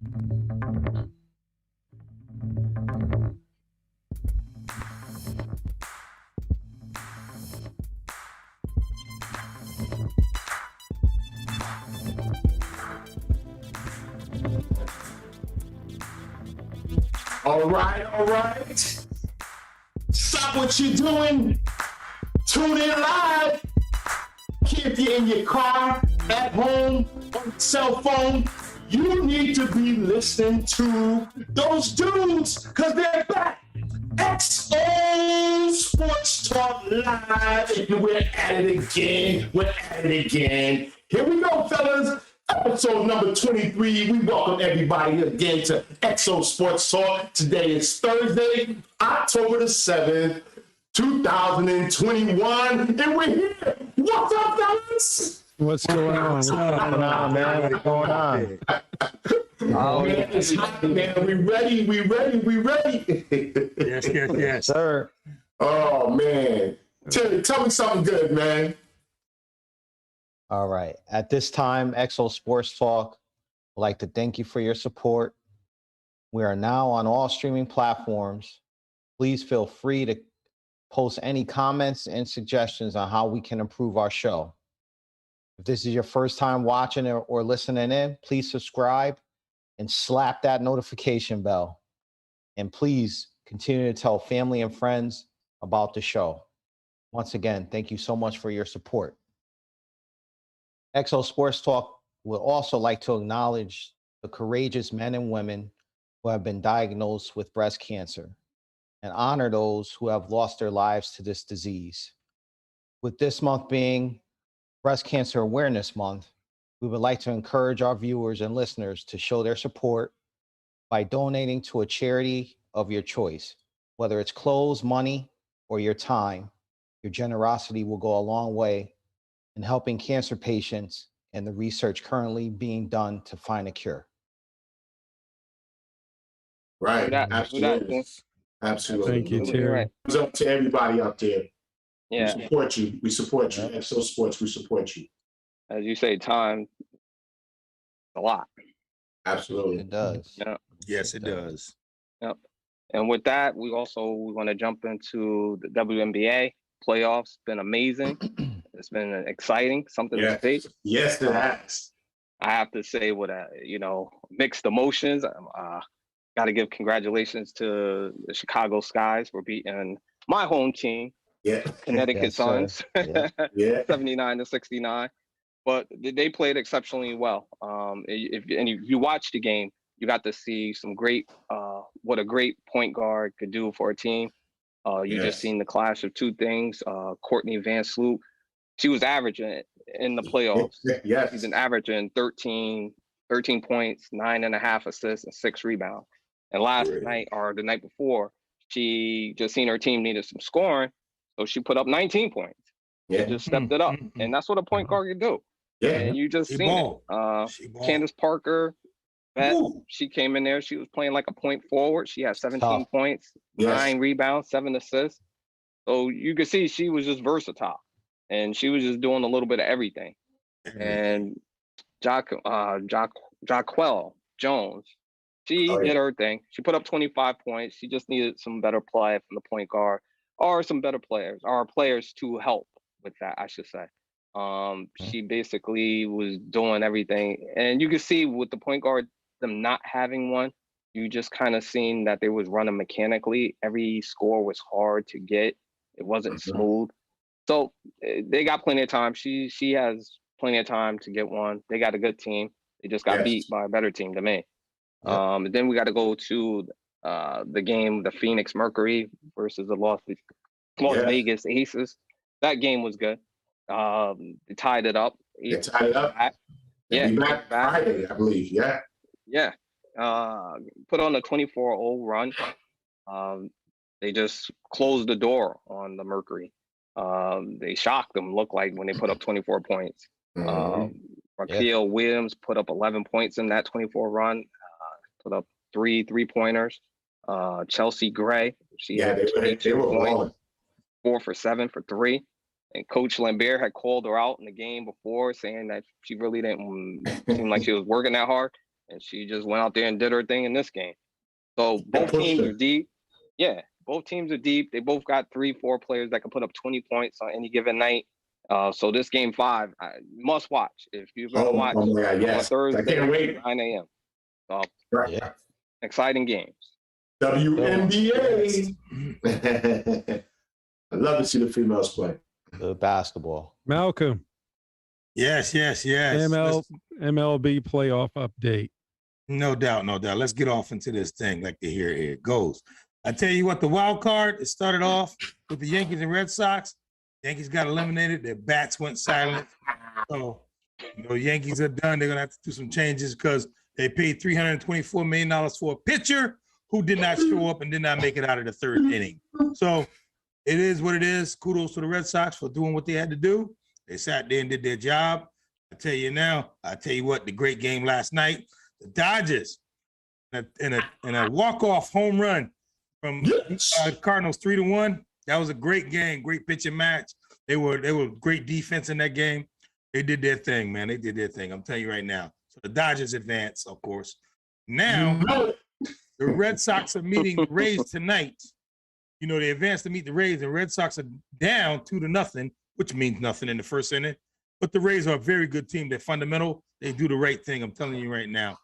All right. Stop what you're doing. Tune in live. If you're in your car, at home, on your cell phone, you need to be listening to those dudes because they're back. XO Sports Talk Live. And we're at it again. Here we go, fellas. Episode number 23. We welcome everybody again to XO Sports Talk. Today is Thursday, October the 7th, 2021. And we're here. What's up, fellas? What's going on? What's going on, man? What's going on? Oh, man, it's hot, man. We ready. Yes, sir. Oh, man. Tell me something good, man. All right. At this time, XO Sports Talk would like to thank you for your support. We are now on all streaming platforms. Please feel free to post any comments and suggestions on how we can improve our show. If this is your first time watching or listening in, please subscribe and slap that notification bell. And please continue to tell family and friends about the show. Once again, thank you so much for your support. XO Sports Talk would also like to acknowledge the courageous men and women who have been diagnosed with breast cancer and honor those who have lost their lives to this disease. With this month being Breast Cancer Awareness Month, we would like to encourage our viewers and listeners to show their support by donating to a charity of your choice. Whether it's clothes, money, or your time, your generosity will go a long way in helping cancer patients and the research currently being done to find a cure. Right. Absolutely. Thank you, Terry. It's up to everybody out there. Yeah. We support you. XO Sports, we support you. As you say, time, a lot. Absolutely. It does. Yeah. Yes, it does. Yep. And with that, we want to jump into the WNBA playoffs. Been amazing. It's been exciting, something to see. Yes, it has. I have to say, with mixed emotions. Got to give congratulations to the Chicago Skies for beating my home team, Connecticut Yes, Suns, Yeah. 79-69. But they played exceptionally well. If you watch the game, you got to see some great, what a great point guard could do for a team. Just seen the clash of two things. Courtney Van Sloot, she was averaging in the playoffs. Yes. She's been averaging 13 points, 9.5 assists, and 6 rebounds. And last night or the night before, she just seen her team needed some scoring, so she put up 19 points. Yeah. Just stepped it up, and that's what a point guard can do. Yeah. And you just seen it. Candace Parker, she came in there. She was playing like a point forward. She had 17 points, 9 rebounds, 7 assists. So you could see she was just versatile, and she was just doing a little bit of everything. And Jaquel Jones, she did her thing. She put up 25 points. She just needed some better play from the point guard or some better players or players to help with that, I should say. She basically was doing everything. And you can see with the point guard, them not having one, you just kind of seen that they was running mechanically. Every score was hard to get. It wasn't smooth. So they got plenty of time. She has plenty of time to get one. They got a good team. They just got beat by a better team than me. Then we got to go to the game, the Phoenix Mercury versus the Las Vegas Aces. That game was good. They tied it up. They tied it up. Back Friday, I believe. Yeah. Put on a 24-0 run. They just closed the door on the Mercury. They shocked them, looked like, when they put up 24 points. Raquel Williams put up 11 points in that 24 run. Put up 3 3-pointers. Chelsea Gray, she had 22 points, 4 for 7 for 3. And Coach Lambert had called her out in the game before, saying that she really didn't seem like she was working that hard. and she just went out there and did her thing in this game. So both teams are deep. Yeah, both teams are deep. They both got 3-4 players that can put up 20 points on any given night. So this game 5, must watch. If you're going to watch my God, yes. on Thursday, I can't wait. 9 a.m. So, Right. exciting games. WNBA. I love to see the females play. The basketball. Malcolm, Yes. MLB playoff update. No doubt. Let's get off into this thing like to hear it goes. I tell you what, the wild card, it started off with the Yankees and Red Sox. Yankees got eliminated. Their bats went silent. So, Yankees are done. They're going to have to do some changes because they paid $324 million for a pitcher who did not show up and did not make it out of the third inning. So it is what it is. Kudos to the Red Sox for doing what they had to do. They sat there and did their job. I tell you what, the great game last night, the Dodgers in a walk-off home run from Cardinals 3-1. That was a great game, great pitching match. They were great defense in that game. They did their thing, man. They did their thing. I'm telling you right now. So the Dodgers advance, of course. Now the Red Sox are meeting the Rays tonight. They advanced to meet the Rays, and Red Sox are down 2-0, which means nothing in the first inning. But the Rays are a very good team. They're fundamental. They do the right thing. I'm telling you right now.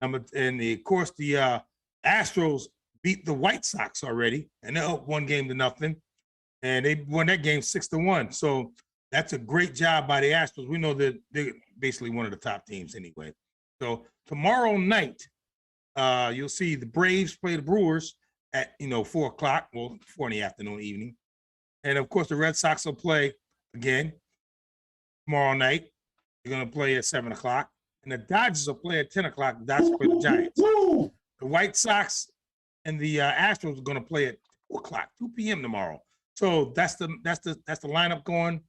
Of course, the Astros beat the White Sox already, and they're up 1-0, and they won that game 6-1. So that's a great job by the Astros. We know that they're basically one of the top teams anyway. So tomorrow night, you'll see the Braves play the Brewers at 4 o'clock, 4 in the afternoon, evening, and of course the Red Sox will play again tomorrow night. They're going to play at 7 o'clock, and the Dodgers will play at 10 o'clock. The Dodgers play the Giants. The White Sox and the Astros are going to play at 2 o'clock, 2 p.m. tomorrow. So that's the lineup going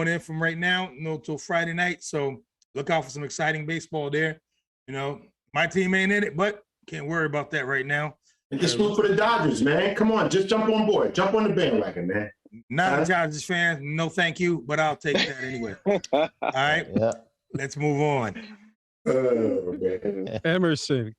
in from right now, till Friday night. So look out for some exciting baseball there. My team ain't in it, but can't worry about that right now. And just root for the Dodgers, man. Come on, just jump on board. Jump on the bandwagon, man. Not a Dodgers fan. No, thank you, but I'll take that anyway. All right, let's move on. Oh, man. Emerson,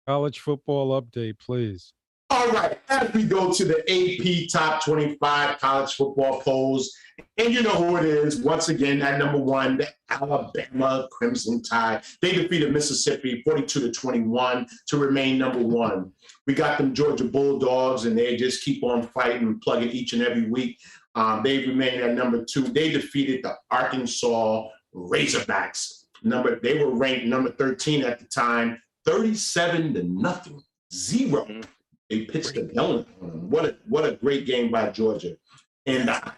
college football update, please. All right, as we go to the AP Top 25 college football polls, and you know who it is. Once again, at number 1, the Alabama Crimson Tide. They defeated Mississippi 42-21 to remain number 1. We got them Georgia Bulldogs, and they just keep on fighting and plugging each and every week. They remain at number 2. They defeated the Arkansas Razorbacks. They were ranked number 13 at the time, 37-0. They pitched the donut on them. What a great game by Georgia. And the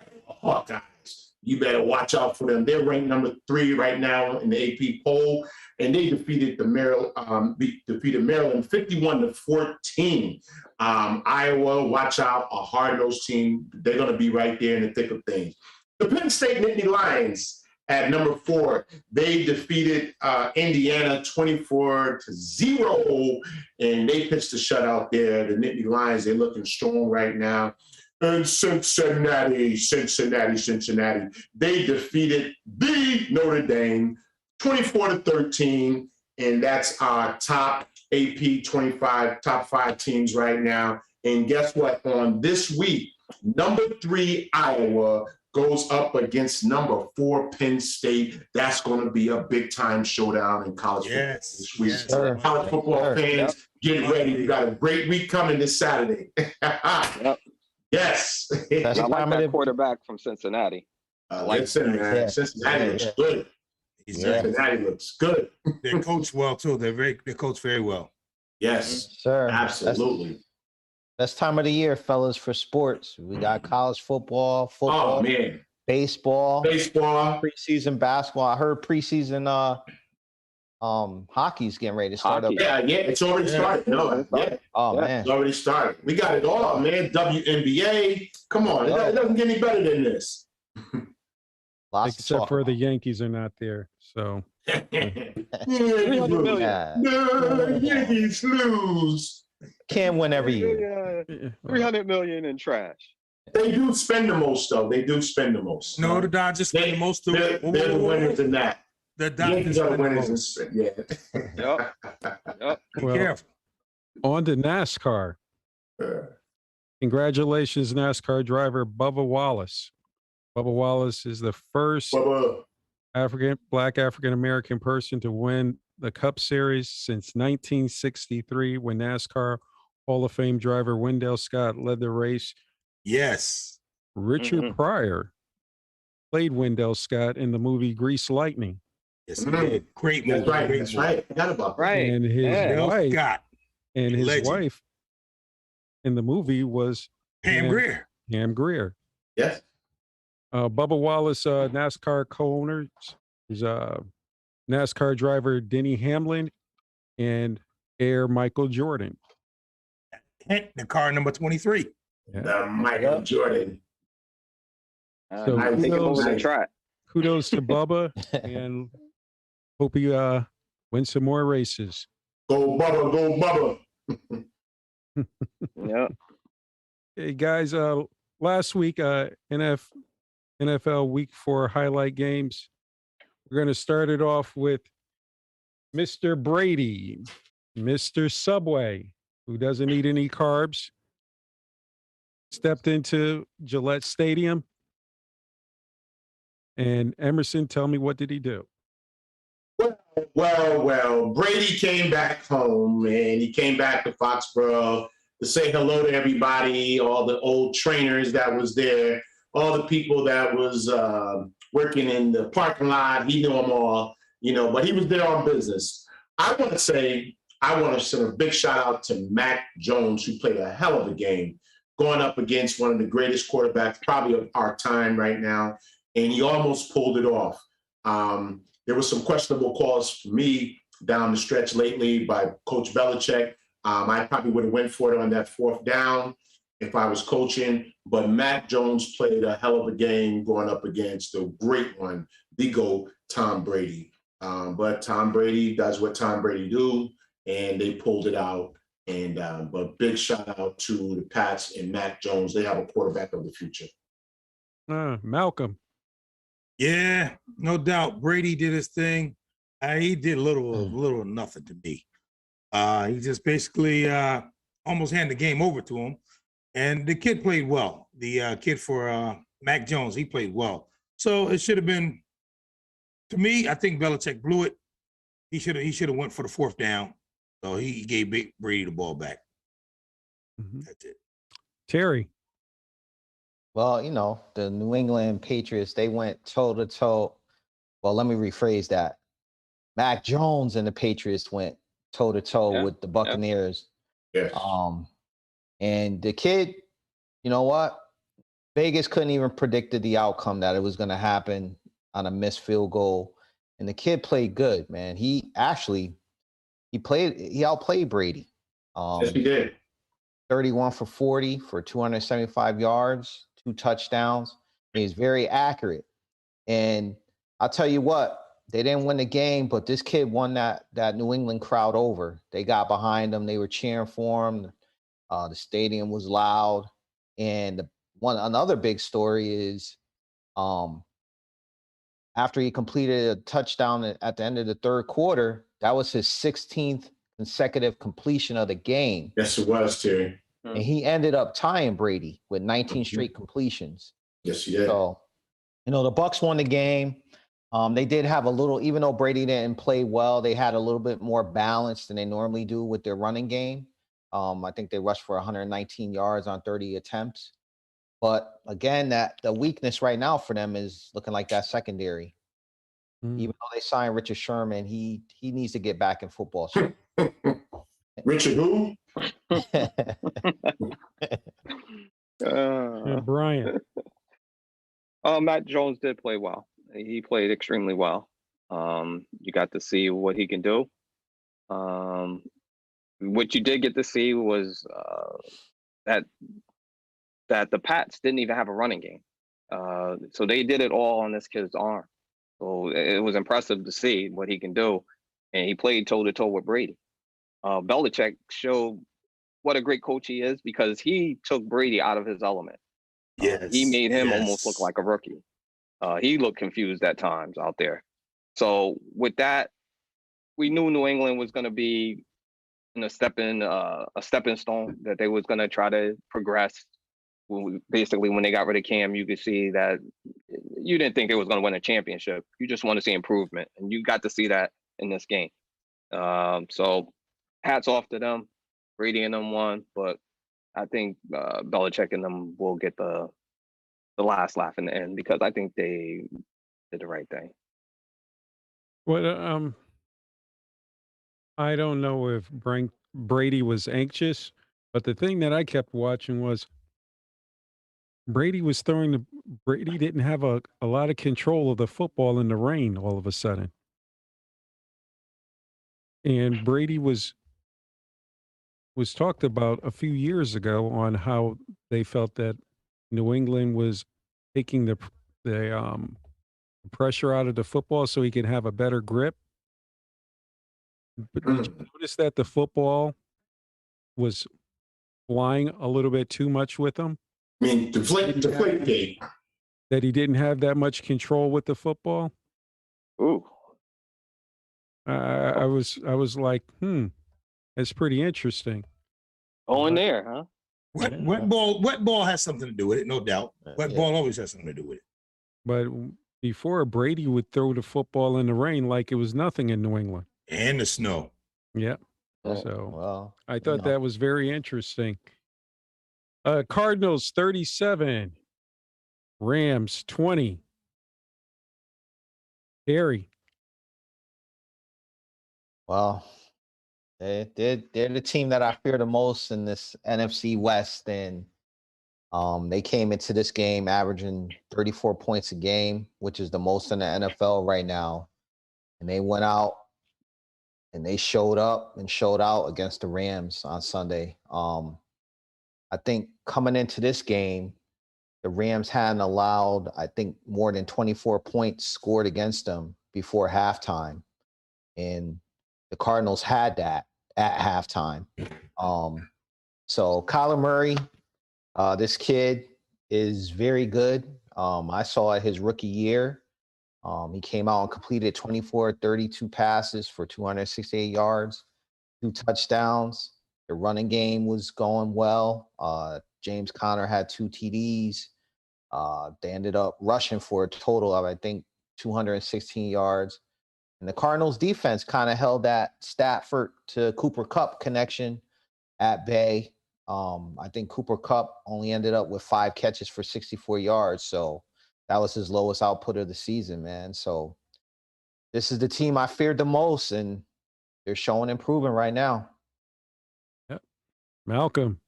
Hawkeyes, you better watch out for them. They're ranked number 3 right now in the AP poll, and they defeated Maryland 51-14. Iowa, watch out, a hard-nosed team. They're going to be right there in the thick of things. The Penn State Nittany Lions at number 4, they defeated Indiana 24-0, and they pitched a shutout there. The Nittany Lions, they're looking strong right now. And Cincinnati, they defeated the Notre Dame 24-13, and that's our top AP 25, top 5 teams right now. And guess what? On this week, number 3 Iowa goes up against number 4 Penn State. That's going to be a big-time showdown in college football this week. College football fans, get ready. We got a great week coming this Saturday. Yes. I like that quarterback from Cincinnati. Cincinnati looks good. Cincinnati looks good. They coach well, too. They coach very well. Yes, sir. Absolutely. Best time of the year, fellas, for sports. We got college football, Oh, man. baseball, preseason basketball. I heard preseason hockey's getting ready to start up. Yeah, it's already started. Man. It's already started. We got it all, man. WNBA. Come on, it doesn't get any better than this. Except for the Yankees are not there, so. 300 million. No, Yankees lose. Can't win every year. 300 million in trash. They do spend the most, though. They do spend the most. No, the Dodgers spend the most. They're the winners in that. The Yankees doctors are the win the winners. most. Yeah. Yep. Be Well, careful. on to NASCAR. Congratulations, NASCAR driver Bubba Wallace. Bubba Wallace is the first Bubba. Black African American person to win the Cup Series since 1963, when NASCAR Hall of Fame driver Wendell Scott led the race. Yes. Richard Pryor played Wendell Scott in the movie Grease Lightning. Yes, he did. Great movie. That's right. Great That's movie. right. Forgot about that. Right. And his Yeah. wife, Scott. and his Legend. wife in the movie was Pam Grier. Pam Grier. Yes. Bubba Wallace, NASCAR co-owners, is NASCAR driver Denny Hamlin and Air Michael Jordan. The car number 23. The Michael Jordan. So nice. Take him over the Nice. track. Kudos to Bubba, and hope he wins some more races. Go Bubba. Go Bubba. Yeah. Hey guys, last week NFL Week 4 highlight games. We're going to start it off with Mr. Brady, Mr. Subway, who doesn't eat any carbs, stepped into Gillette Stadium. And Emerson, tell me, what did he do? Well. Brady came back home, and he came back to Foxborough to say hello to everybody, all the old trainers that was there, all the people that was working in the parking lot. He knew them all, but he was there on business. I want to send a big shout out to Mac Jones, who played a hell of a game, going up against one of the greatest quarterbacks probably of our time right now, and he almost pulled it off. There was some questionable calls for me down the stretch lately by Coach Belichick. I probably would have went for it on that fourth down if I was coaching, but Mac Jones played a hell of a game going up against the great one, the GOAT, Tom Brady. But Tom Brady does what Tom Brady do, and they pulled it out. And but big shout out to the Pats and Mac Jones. They have a quarterback of the future. Malcolm. Yeah, no doubt. Brady did his thing. He did little or nothing to me. He just basically almost handed the game over to him. And the kid played well. The kid for Mac Jones, he played well. So it should have been, to me, I think Belichick blew it. He should have went for the fourth down. So he gave Brady the ball back. That's it. Terry. Well, the New England Patriots, they went toe-to-toe. Well, let me rephrase that. Mac Jones and the Patriots went toe-to-toe with the Buccaneers. Yes. And the kid, you know what? Vegas couldn't even predict the outcome, that it was going to happen on a missed field goal. And the kid played good, man. He outplayed Brady. Yes, he did. 31 for 40 for 275 yards, 2 touchdowns. He's very accurate. And I'll tell you what, they didn't win the game, but this kid won that New England crowd over. They got behind him. They were cheering for him. The stadium was loud. And another big story is after he completed a touchdown at the end of the third quarter, that was his 16th consecutive completion of the game. Yes, it was, Terry. And he ended up tying Brady with 19 straight completions. Yes, he did. So, the Bucs won the game. They did have a little, even though Brady didn't play well, they had a little bit more balance than they normally do with their running game. I think they rushed for 119 yards on 30 attempts. But again, the weakness right now for them is looking like that secondary. Even though they signed Richard Sherman, he needs to get back in football shape. Richard who? Brian. Matt Jones did play well. He played extremely well. You got to see what he can do. What you did get to see was that the Pats didn't even have a running game. So they did it all on this kid's arm. So it was impressive to see what he can do. And he played toe-to-toe with Brady. Belichick showed what a great coach he is, because he took Brady out of his element. Yes. He made him almost look like a rookie. He looked confused at times out there. So with that, we knew New England was going to be a stepping stone, that they was going to try to progress. Basically, when they got rid of Cam, you could see that you didn't think they was going to win a championship. You just want to see improvement, and you got to see that in this game. So hats off to them. Brady and them won, but I think Belichick and them will get the last laugh in the end, because I think they did the right thing. Well, I don't know if Brady was anxious, but the thing that I kept watching was Brady didn't have a lot of control of the football in the rain all of a sudden. And Brady was talked about a few years ago on how they felt that New England was taking the pressure out of the football so he could have a better grip. But did you notice that the football was flying a little bit too much with him? I mean, deflate gate. That he didn't have that much control with the football? Ooh. I was like, that's pretty interesting. Going there, huh? Wet ball has something to do with it, no doubt. Wet ball always has something to do with it. But before, Brady would throw the football in the rain like it was nothing in New England. And the snow. Yeah. Oh, So well, I thought that was very interesting. Cardinals 37, Rams 20. Harry. well, they're the team that I fear the most in this NFC West, and they came into this game averaging 34 points a game, which is the most in the NFL right now. And they went out and they showed up and showed out against the Rams on Sunday. I think coming into this game, the Rams hadn't allowed, I think, more than 24 points scored against them before halftime. And the Cardinals had that at halftime. So Kyler Murray, this kid is very good. I saw it his rookie year. He came out and completed 32 passes for 268 yards, 2 touchdowns. The running game was going well. James Conner had 2 TDs. They ended up rushing for a total of, I think, 216 yards. And the Cardinals defense kind of held that Stafford to Cooper Kupp connection at bay. I think Cooper Kupp only ended up with 5 catches for 64 yards. So that was his lowest output of the season, man. So this is the team I feared the most, and they're showing improvement right now. Yep. Malcolm.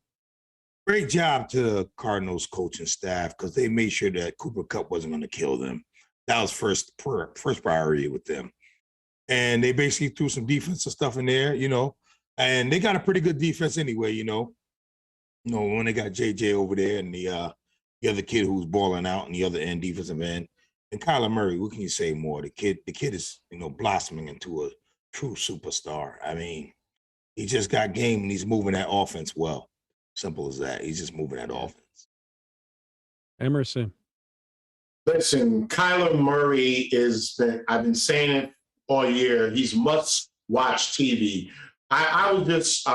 Great job to the Cardinals coaching staff, because they made sure that Cooper Kupp wasn't going to kill them. That was first priority with them. And they basically threw some defensive stuff in there, and they got a pretty good defense anyway, when they got JJ over there and the other kid who's balling out on the other end, defensive end. And Kyler Murray, what can you say more? The kid is, blossoming into a true superstar. I mean, he just got game and he's moving that offense well. Simple as that. He's just moving that offense. Emerson. Listen, Kyler Murray I've been saying it all year. He's must-watch TV. I was just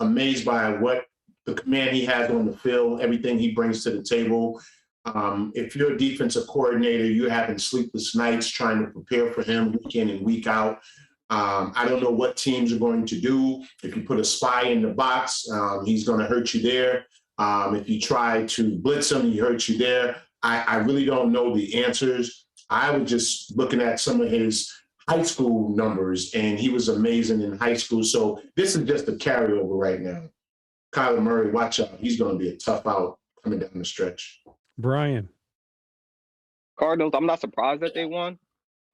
amazed by what the command he has on the field, everything he brings to the table. If you're a defensive coordinator, you're having sleepless nights trying to prepare for him week in and week out. I don't know what teams are going to do. If you put a spy in the box, he's going to hurt you there. If you try to blitz him, he hurts you there. I really don't know the answers. I was just looking at some of his high school numbers, and he was amazing in high school. So this is just a carryover right now. Kyler Murray, watch out. He's going to be a tough out coming down the stretch. Brian. Cardinals, I'm not surprised that they won.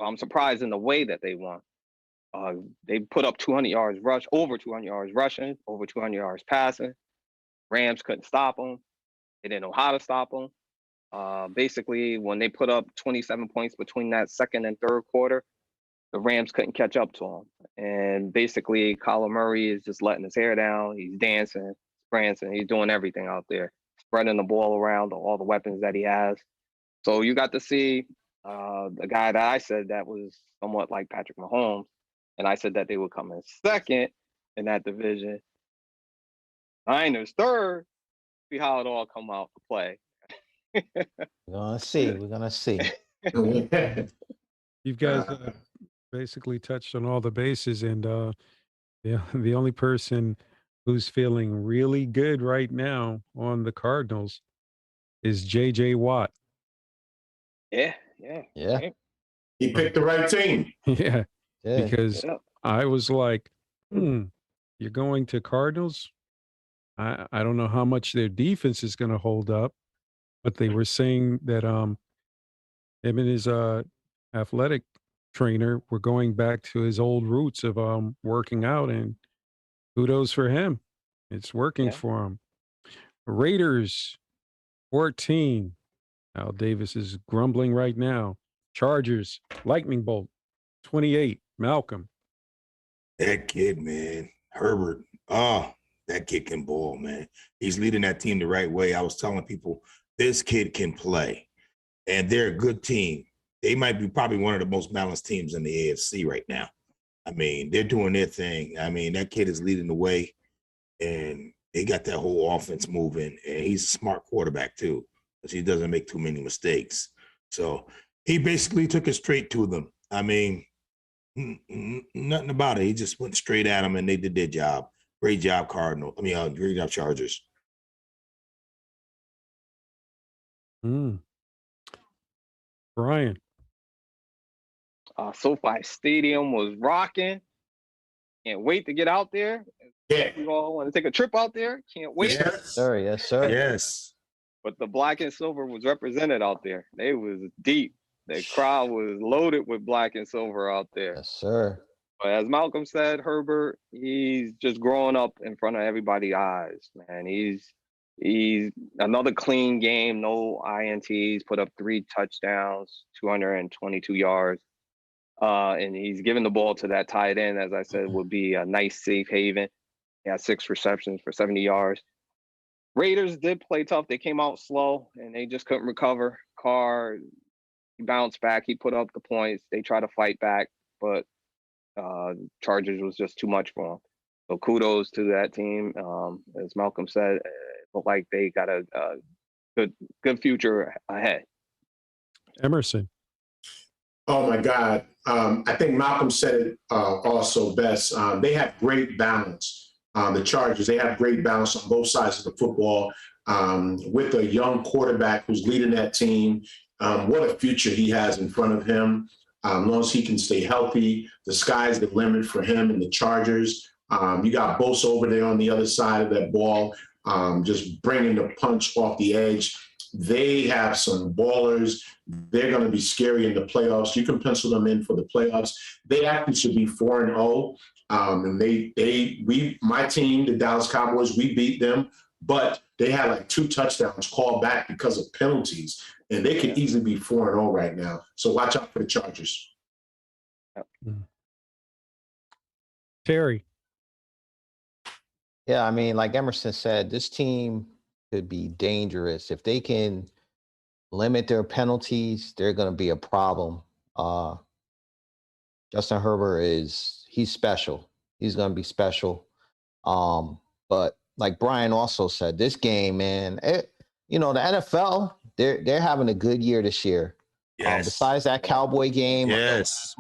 I'm surprised in the way that they won. They put up 200 yards rush, over 200 yards rushing, over 200 yards passing. Rams couldn't stop them. They didn't know how to stop them. Basically, when they put up 27 points between that second and third quarter, the Rams couldn't catch up to him. And basically, Kyler Murray is just letting his hair down. He's dancing, prancing. He's doing everything out there, spreading the ball around, all the weapons that he has. So you got to see the guy that I said that was somewhat like Patrick Mahomes, and I said that they would come in second in that division. Niners third. See how it all come out to play. We're gonna see. We're gonna see. You guys basically touched on all the bases, and the only person who's feeling really good right now on the Cardinals is J.J. Watt. Yeah. Yeah. He picked the right team. Yeah, Yeah. because I was like, you're going to Cardinals? I don't know how much their defense is going to hold up, but they were saying that him and his athletic trainer were going back to his old roots of working out, and kudos for him. It's working Yeah. for him. Raiders 14. Al Davis is grumbling right now. Chargers lightning bolt 28. Malcolm. That kid, man, Herbert. Oh, that kid can ball, man. He's leading that team the right way. I was telling people this kid can play, and they're a good team. They might be probably one of the most balanced teams in the AFC right now. I mean, they're doing their thing. I mean, that kid is leading the way, and they got that whole offense moving, and he's a smart quarterback too, because he doesn't make too many mistakes. So he basically took it straight to them. I mean, nothing about it. He just went straight at them, and they did their job. Great job, Cardinal. Great job, Chargers. Brian. SoFi Stadium was rocking. Can't wait to get out there. Yeah. We all want to take a trip out there. Can't wait. Yes. Sir. Yes, sir. Yes. But the black and silver was represented out there. They was deep. The crowd was loaded with black and silver out there. Yes, sir. But as Malcolm said, Herbert, he's just growing up in front of everybody's eyes, man. He's another clean game, no INTs, put up 3 touchdowns, 222 yards. And he's giving the ball to that tight end, as I said, would be a nice safe haven. He had 6 receptions for 70 yards. Raiders did play tough. They came out slow, and they just couldn't recover. Carr, he bounced back. He put up the points. They tried to fight back, but Chargers was just too much for them. So kudos to that team. As Malcolm said, it looked like they got a good future ahead. Emerson. Oh my God. I think Malcolm said it also best. They have great balance. The Chargers, they have great balance on both sides of the football with a young quarterback who's leading that team. What a future he has in front of him. As long as he can stay healthy, the sky's the limit for him and the Chargers. You got Bosa over there on the other side of that ball, just bringing the punch off the edge. They have some ballers. They're going to be scary in the playoffs. You can pencil them in for the playoffs. They actually should be 4-0. And my team, the Dallas Cowboys, we beat them, but they had like 2 touchdowns called back because of penalties, and they could easily be 4-0 right now. So watch out for the Chargers. Terry. Yeah, I mean, like Emerson said, this team could be dangerous. If they can limit their penalties, they're going to be a problem. Justin Herbert he's special. He's going to be special. But like Brian also said, this game, man, the NFL, they're having a good year this year. Yes. Besides that Cowboy game, Yes.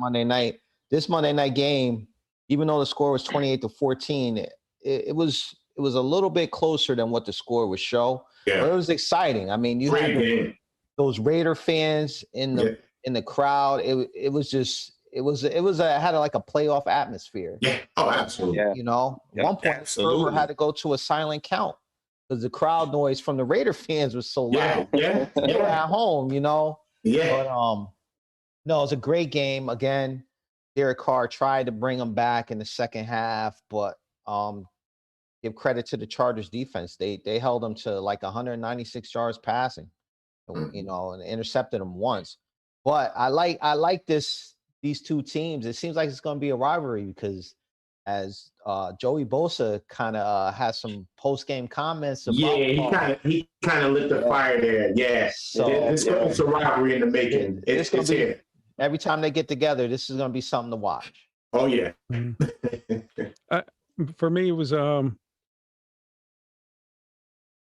this Monday night game, even though the score was 28-14, it was a little bit closer than what the score would show. Yeah. But it was exciting. I mean, you Great had game. those Raider fans in the crowd. It had like a playoff atmosphere. Yeah. Oh, absolutely. Yeah. At one point, absolutely. Herbert had to go to a silent count because the crowd noise from the Raider fans was so loud. Yeah. They were at home, Yeah. But no, it was a great game. Again, Derek Carr tried to bring them back in the second half, but give credit to the Chargers defense. They held them to like 196 yards passing, and intercepted them once. But I like these 2 teams. It seems like it's going to be a rivalry because as Joey Bosa kind of has some post-game comments about. Yeah, he kind of lit the fire there. Yeah, So it's a rivalry in the making. It's here. Every time they get together, this is going to be something to watch. Oh yeah. For me, it was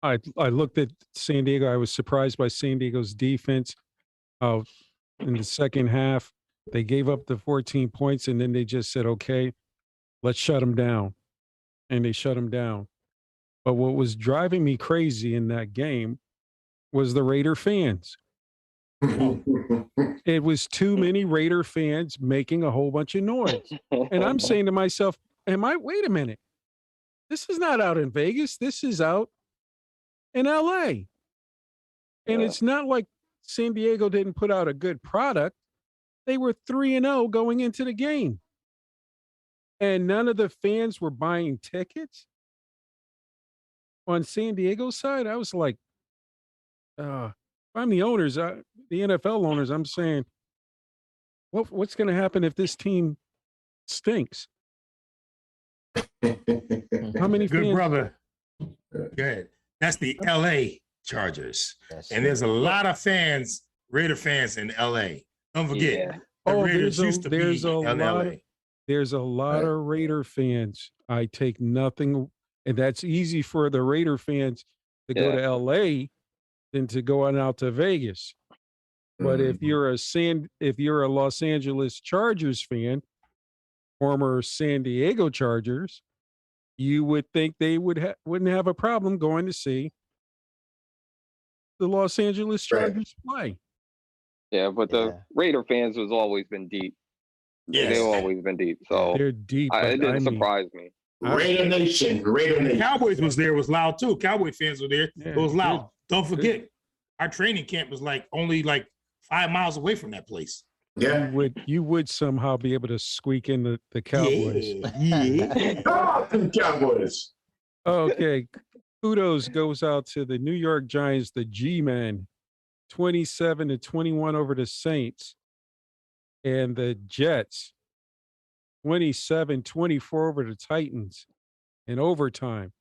I looked at San Diego. I was surprised by San Diego's defense. In the second half, they gave up the 14 points, and then they just said, "Okay, let's shut them down," and they shut them down. But what was driving me crazy in that game was the Raider fans. It was too many Raider fans making a whole bunch of noise. And I'm saying to myself, wait a minute. This is not out in Vegas. This is out in LA. And it's not like San Diego didn't put out a good product. They were 3-0 going into the game. And none of the fans were buying tickets. On San Diego's side, I was like, I'm the owners, the NFL owners, I'm saying, what's going to happen if this team stinks? How many Good fans? brother. Good. That's the LA Chargers. And there's a lot of fans, Raider fans in LA. Don't forget. The Raiders used to be in LA. There's a lot of Raider fans. I take nothing, and that's easy for the Raider fans to go to LA than to go on out to Vegas. But if you're a Los Angeles Chargers fan, former San Diego Chargers, you would think they wouldn't have a problem going to see the Los Angeles Chargers play. Yeah, but the Raider fans has always been deep. Yes. They've always been deep. So they're deep. It didn't surprise me. Raider Nation. Cowboys was there, was loud too. Cowboy fans were there. Yeah, it was loud. Don't forget, good. Our training camp was only 5 miles away from that place. Yeah. You would somehow be able to squeak in the Cowboys. Yeah. Oh, the Cowboys. Okay. Kudos goes out to the New York Giants, the G-Men, 27-21 over the Saints. And the Jets, 27-24 over the Titans in overtime.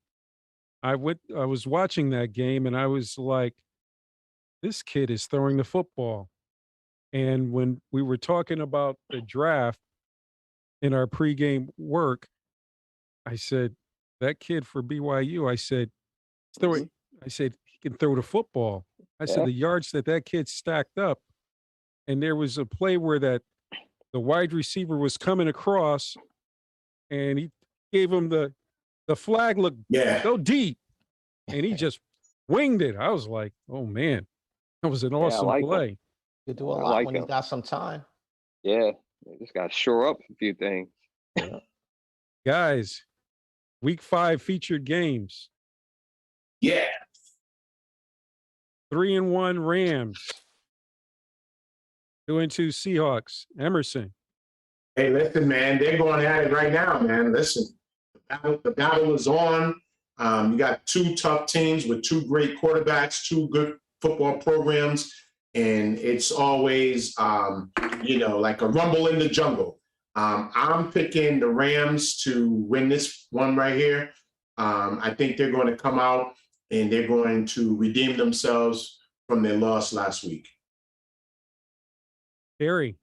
I was watching that game and I was like, this kid is throwing the football. And when we were talking about the draft in our pregame work, I said, that kid for BYU, I said, he can throw the football. I said, the yards that kid stacked up. And there was a play where the wide receiver was coming across and he gave him the flag look, go deep. And he just winged it. I was like, oh man, that was an awesome play. You do a lot when you got some time. Yeah, you just got to shore up a few things. Guys, week 5 featured games. Yeah. 3-1 Rams. 2-2 Seahawks. Emerson. Hey, listen, man, they're going at it right now, man. Listen, the battle is on. You got 2 tough teams with 2 great quarterbacks, 2 good football programs, and it's always, like a rumble in the jungle. I'm picking the Rams to win this one right here. I think they're going to come out and they're going to redeem themselves from their loss last week. Harry.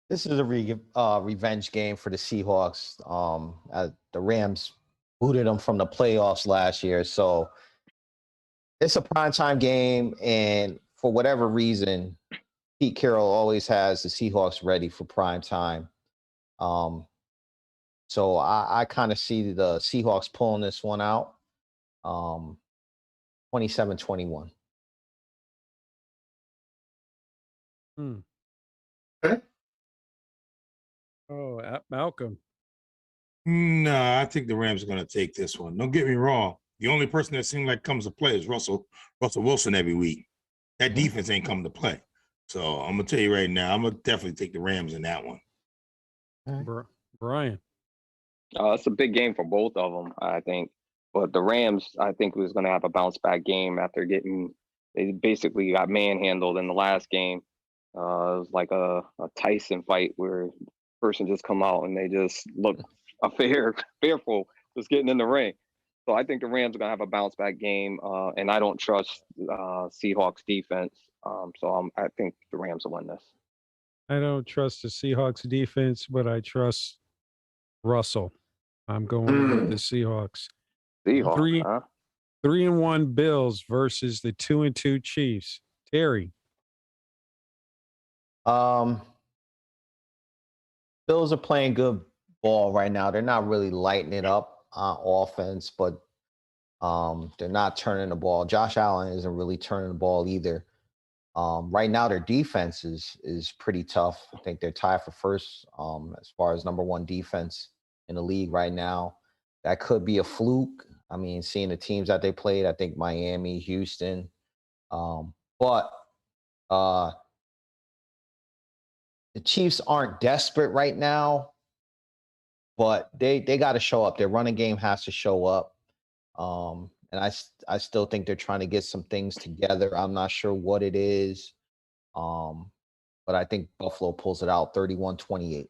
This is a revenge game for the Seahawks. The Rams booted them from the playoffs last year. So it's a primetime game. And for whatever reason, Pete Carroll always has the Seahawks ready for primetime. So I kind of see the Seahawks pulling this one out. 27-21. Okay. Oh, Malcolm. No, I think the Rams are going to take this one. Don't get me wrong. The only person that seems like comes to play is Russell Wilson every week. That defense ain't come to play. So I'm going to tell you right now, I'm going to definitely take the Rams in that one. Brian. It's a big game for both of them, I think. But the Rams, I think, was going to have a bounce back game after they basically got manhandled in the last game. It was like a Tyson fight where person just come out and they just look fearful just getting in the ring. So I think the Rams are going to have a bounce back game, and I don't trust Seahawks defense. I think the Rams will win this. I don't trust the Seahawks defense, but I trust Russell. I'm going with the Seahawks. Seahawks, huh? 3-1 Bills versus the 2-2 Chiefs. Terry. Bills are playing good ball right now. They're not really lighting it up on offense, but they're not turning the ball. Josh Allen isn't really turning the ball either. Right now, their defense is pretty tough. I think they're tied for first as far as number one defense in the league right now. That could be a fluke. I mean, seeing the teams that they played, I think Miami, Houston. But the Chiefs aren't desperate right now, but they got to show up. Their running game has to show up. And I still think they're trying to get some things together. I'm not sure what it is. But I think Buffalo pulls it out 31-28.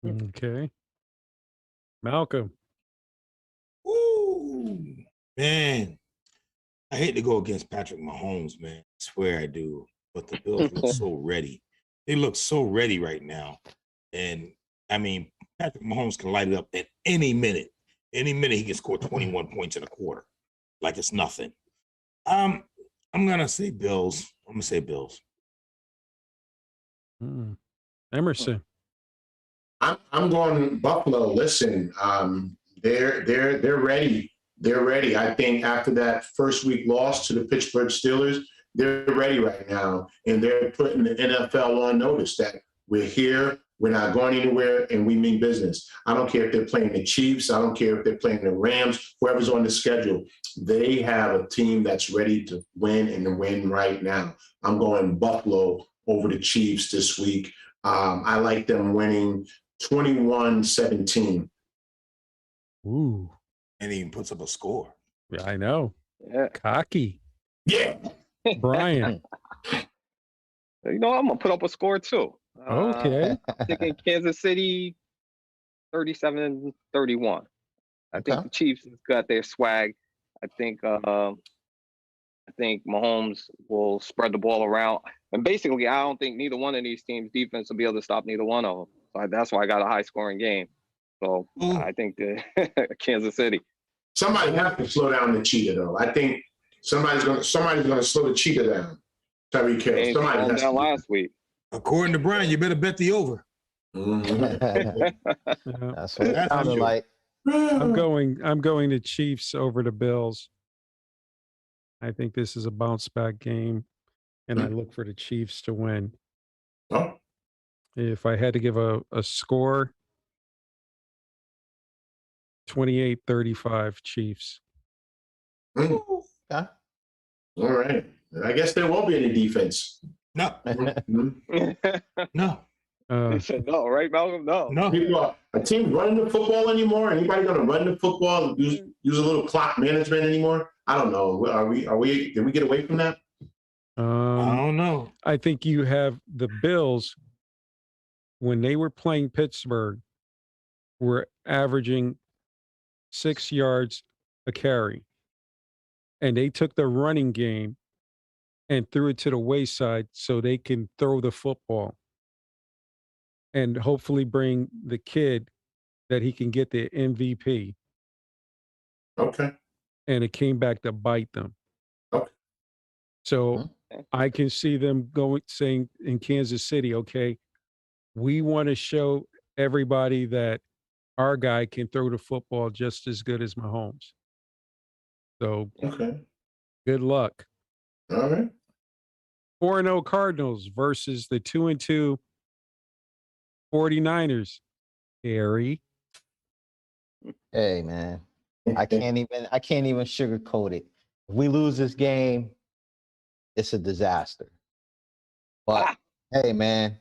Okay. Malcolm. Ooh, man. I hate to go against Patrick Mahomes, man. I swear I do. But the Bills look so ready. They look so ready right now. And, I mean, Patrick Mahomes can light it up at any minute. Any minute he can score 21 points in a quarter. Like it's nothing. I'm going to say Bills. I'm going to say Bills. Emerson. I'm going Buffalo. Listen, they're ready. They're ready. I think after that first week loss to the Pittsburgh Steelers, they're ready right now, and they're putting the NFL on notice that we're here, we're not going anywhere, and we mean business. I don't care if they're playing the Chiefs. I don't care if they're playing the Rams, whoever's on the schedule. They have a team that's ready to win and to win right now. I'm going Buffalo over the Chiefs this week. I like them winning 21-17. Ooh. And he even puts up a score. Yeah, I know. Yeah. Cocky. Yeah. Brian. You know, I'm going to put up a score too. Okay. I'm thinking Kansas City 37-31. I think the Chiefs have got their swag. I think Mahomes will spread the ball around. And basically, I don't think neither one of these teams' defense will be able to stop neither one of them. So that's why I got a high-scoring game. So I think Kansas City. Somebody has to slow down the cheetah, though. I think somebody's gonna slow the cheetah down. Tyreek Hill. Somebody has down to. last week. According to Brian, you better bet the over. That's what it sounded like. I'm going to Chiefs over the Bills. I think this is a bounce back game, and I look for the Chiefs to win. Oh. If I had to give a score, 28-35 Chiefs. Okay. All right. I guess there won't be any defense. No. No. He said no, right, Malcolm? No. No. A team running the football anymore? Anybody going to run the football? Use a little clock management anymore? I don't know. Did we get away from that? I don't know. I think you have the Bills, when they were playing Pittsburgh, were averaging 6 yards a carry. And they took the running game and threw it to the wayside so they can throw the football and hopefully bring the kid that he can get the MVP. Okay. And it came back to bite them. Okay. So I can see them saying in Kansas City, okay, we want to show everybody that our guy can throw the football just as good as Mahomes. So good luck. All right. 4-0 Cardinals versus the 2-2 49ers. Harry. Hey, man. I can't even sugarcoat it. If we lose this game, it's a disaster. But hey, man,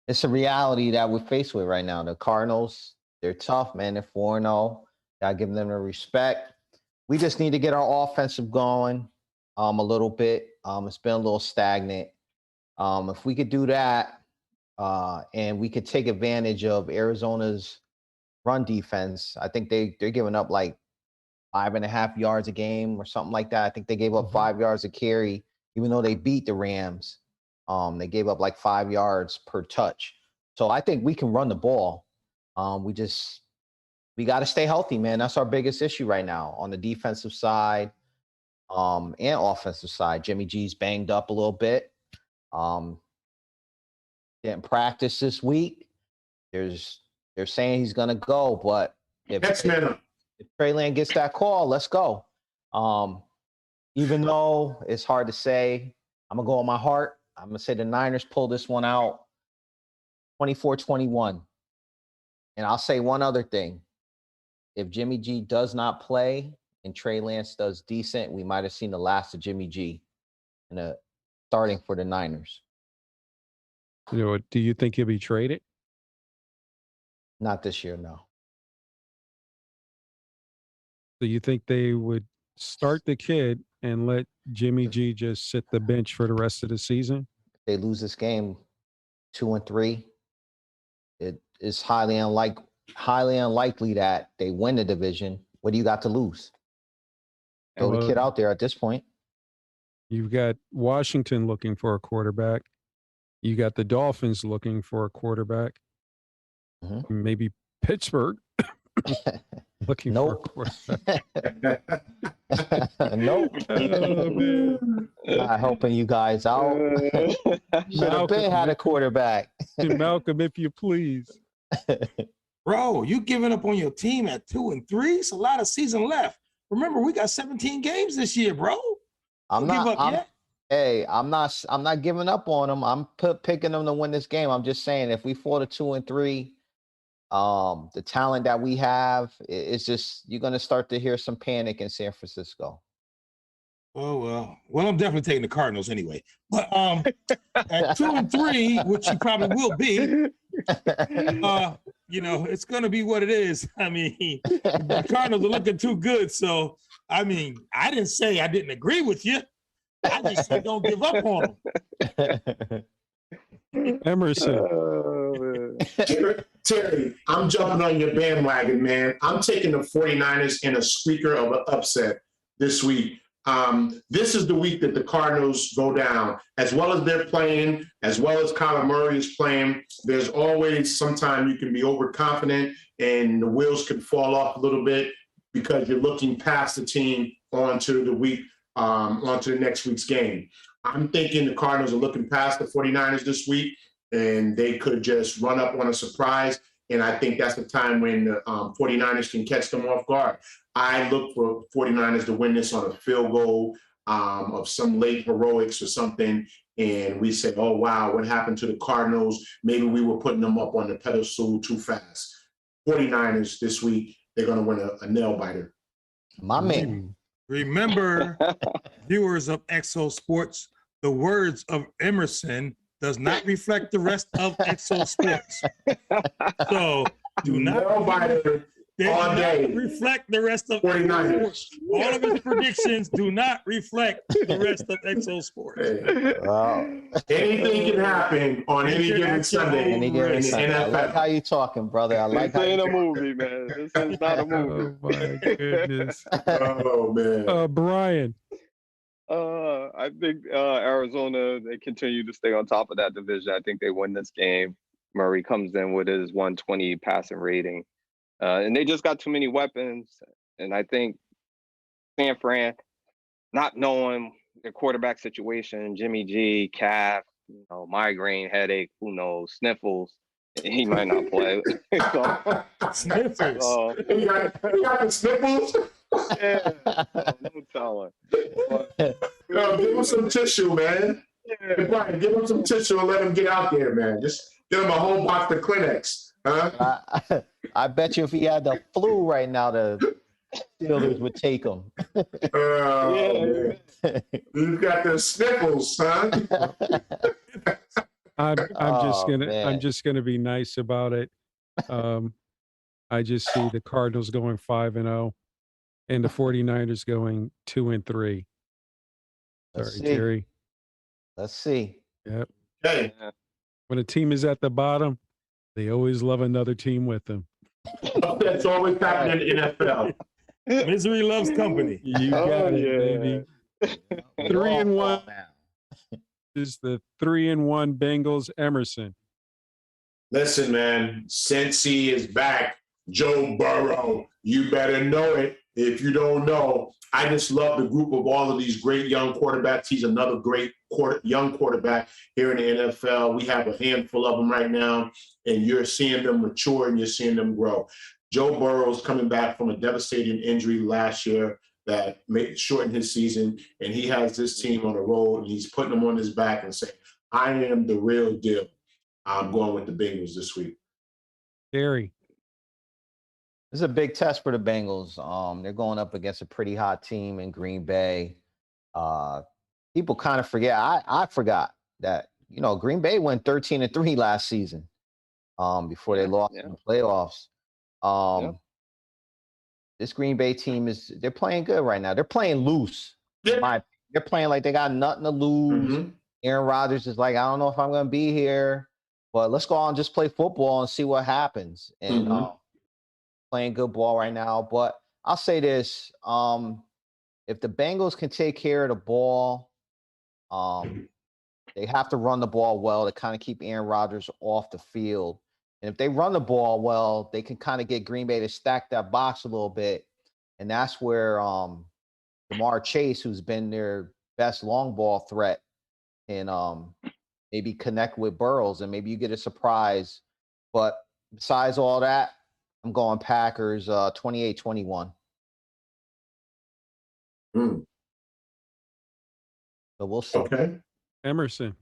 it's a reality that we're faced with right now. The Cardinals, they're tough, man. They're 4-0. Gotta give them the respect. We just need to get our offensive going a little bit. It's been a little stagnant. If we could do that, and we could take advantage of Arizona's run defense. I think they're giving up like 5.5 yards a game or something like that. I think they gave up 5 yards a carry, even though they beat the Rams. They gave up like 5 yards per touch. So I think we can run the ball. We got to stay healthy, man. That's our biggest issue right now on the defensive side and offensive side. Jimmy G's banged up a little bit. Didn't practice this week. They're saying he's gonna go, but if Trey Lance gets that call, let's go. Even though it's hard to say, I'm gonna go on my heart. I'm gonna say the Niners pull this one out 24-21. And I'll say one other thing. If Jimmy G does not play and Trey Lance does decent, we might have seen the last of Jimmy G starting for the Niners. Do you think he'll be traded? Not this year, no. Do you think they would start the kid and let Jimmy G just sit the bench for the rest of the season? If they lose this game 2-3, it is highly unlikely that they win the division. What do you got to lose? Throw the kid out there at this point. You've got Washington looking for a quarterback. You got the Dolphins looking for a quarterback. Maybe Pittsburgh looking for a quarterback. Nope. Not helping you guys out. Should have been had a quarterback. Malcolm, if you please. Bro, you giving up on your team at 2-3? It's a lot of season left. Remember, we got 17 games this year, bro. I'm not giving up on them. I'm picking them to win this game. I'm just saying, if we fall to 2-3, the talent that we have, it's just, you're going to start to hear some panic in San Francisco. Oh, well, I'm definitely taking the Cardinals anyway. But at 2-3, which you probably will be, it's going to be what it is. I mean, the Cardinals are looking too good. So, I mean, I didn't say I didn't agree with you. I just said don't give up on them. Emerson. Terry, I'm jumping on your bandwagon, man. I'm taking the 49ers in a squeaker of an upset this week. This is the week that the Cardinals go down. As well as they're playing, as well as Kyler Murray is playing, there's always sometime you can be overconfident and the wheels can fall off a little bit because you're looking past the team onto the week, onto the next week's game. I'm thinking the Cardinals are looking past the 49ers this week, and they could just run up on a surprise. And I think that's the time when the 49ers can catch them off guard. I look for 49ers to win this on a field goal of some late heroics or something. And we say, oh, wow, what happened to the Cardinals? Maybe we were putting them up on the pedestal too fast. 49ers this week, they're going to win a nail biter. My man. Remember, viewers of Exo Sports, the words of Emerson does not reflect the rest of Exo Sports. So do not reflect the rest of 49ers. All of his predictions do not reflect the rest of Exo Sports. Anything can happen on any given Sunday. I like how you talking, brother. I like how This ain't a movie, man. This is not a movie. Oh my goodness. Oh man. Brian. I think Arizona, they continue to stay on top of that division. I think they win this game. Murray comes in with his 120 passing rating. And they just got too many weapons. And I think San Fran, not knowing their quarterback situation, Jimmy G, calf, migraine, headache, who knows, sniffles, he might not play. Sniffles. You got the sniffles? Yeah, no telling. Give him some tissue, man. Hey, Brian, give him some tissue and let him get out there, man. Just give him a whole box of Kleenex. Huh? I bet you if he had the flu right now, the Steelers would take him. You've got the sniffles, huh? I'm just gonna be nice about it. I just see the Cardinals going 5-0 and the 49ers going 2-3. Sorry, Terry. Let's see. Yep. Hey, When a team is at the bottom, they always love another team with them. That's always happening in the NFL. Misery loves company. You got it, baby. We 3-1 all fall now. is the 3-1 Bengals. Emerson. Listen, man, Cincy is back. Joe Burrow, you better know it. If you don't know, I just love the group of all of these great young quarterbacks. He's another great young quarterback here in the NFL. We have a handful of them right now, and you're seeing them mature and you're seeing them grow. Joe Burrow's coming back from a devastating injury last year that shortened his season, and he has this team on the road, and he's putting them on his back and saying, I am the real deal. I'm going with the Bengals this week. Gary. This is a big test for the Bengals. They're going up against a pretty hot team in Green Bay. People kind of forget. I forgot that, Green Bay went 13-3 last season before they lost in the playoffs. This Green Bay team they're playing good right now. They're playing loose. Yeah. They're playing like they got nothing to lose. Mm-hmm. Aaron Rodgers is like, I don't know if I'm going to be here, but let's go on and just play football and see what happens. And playing good ball right now. But I'll say this, if the Bengals can take care of the ball, they have to run the ball well to kind of keep Aaron Rodgers off the field. And if they run the ball well, they can kind of get Green Bay to stack that box a little bit. And that's where Jamar Chase, who's been their best long ball threat, and maybe connect with Burrows, and maybe you get a surprise. But besides all that, I'm going Packers 28-21. Mm. So we'll see. Okay. Emerson.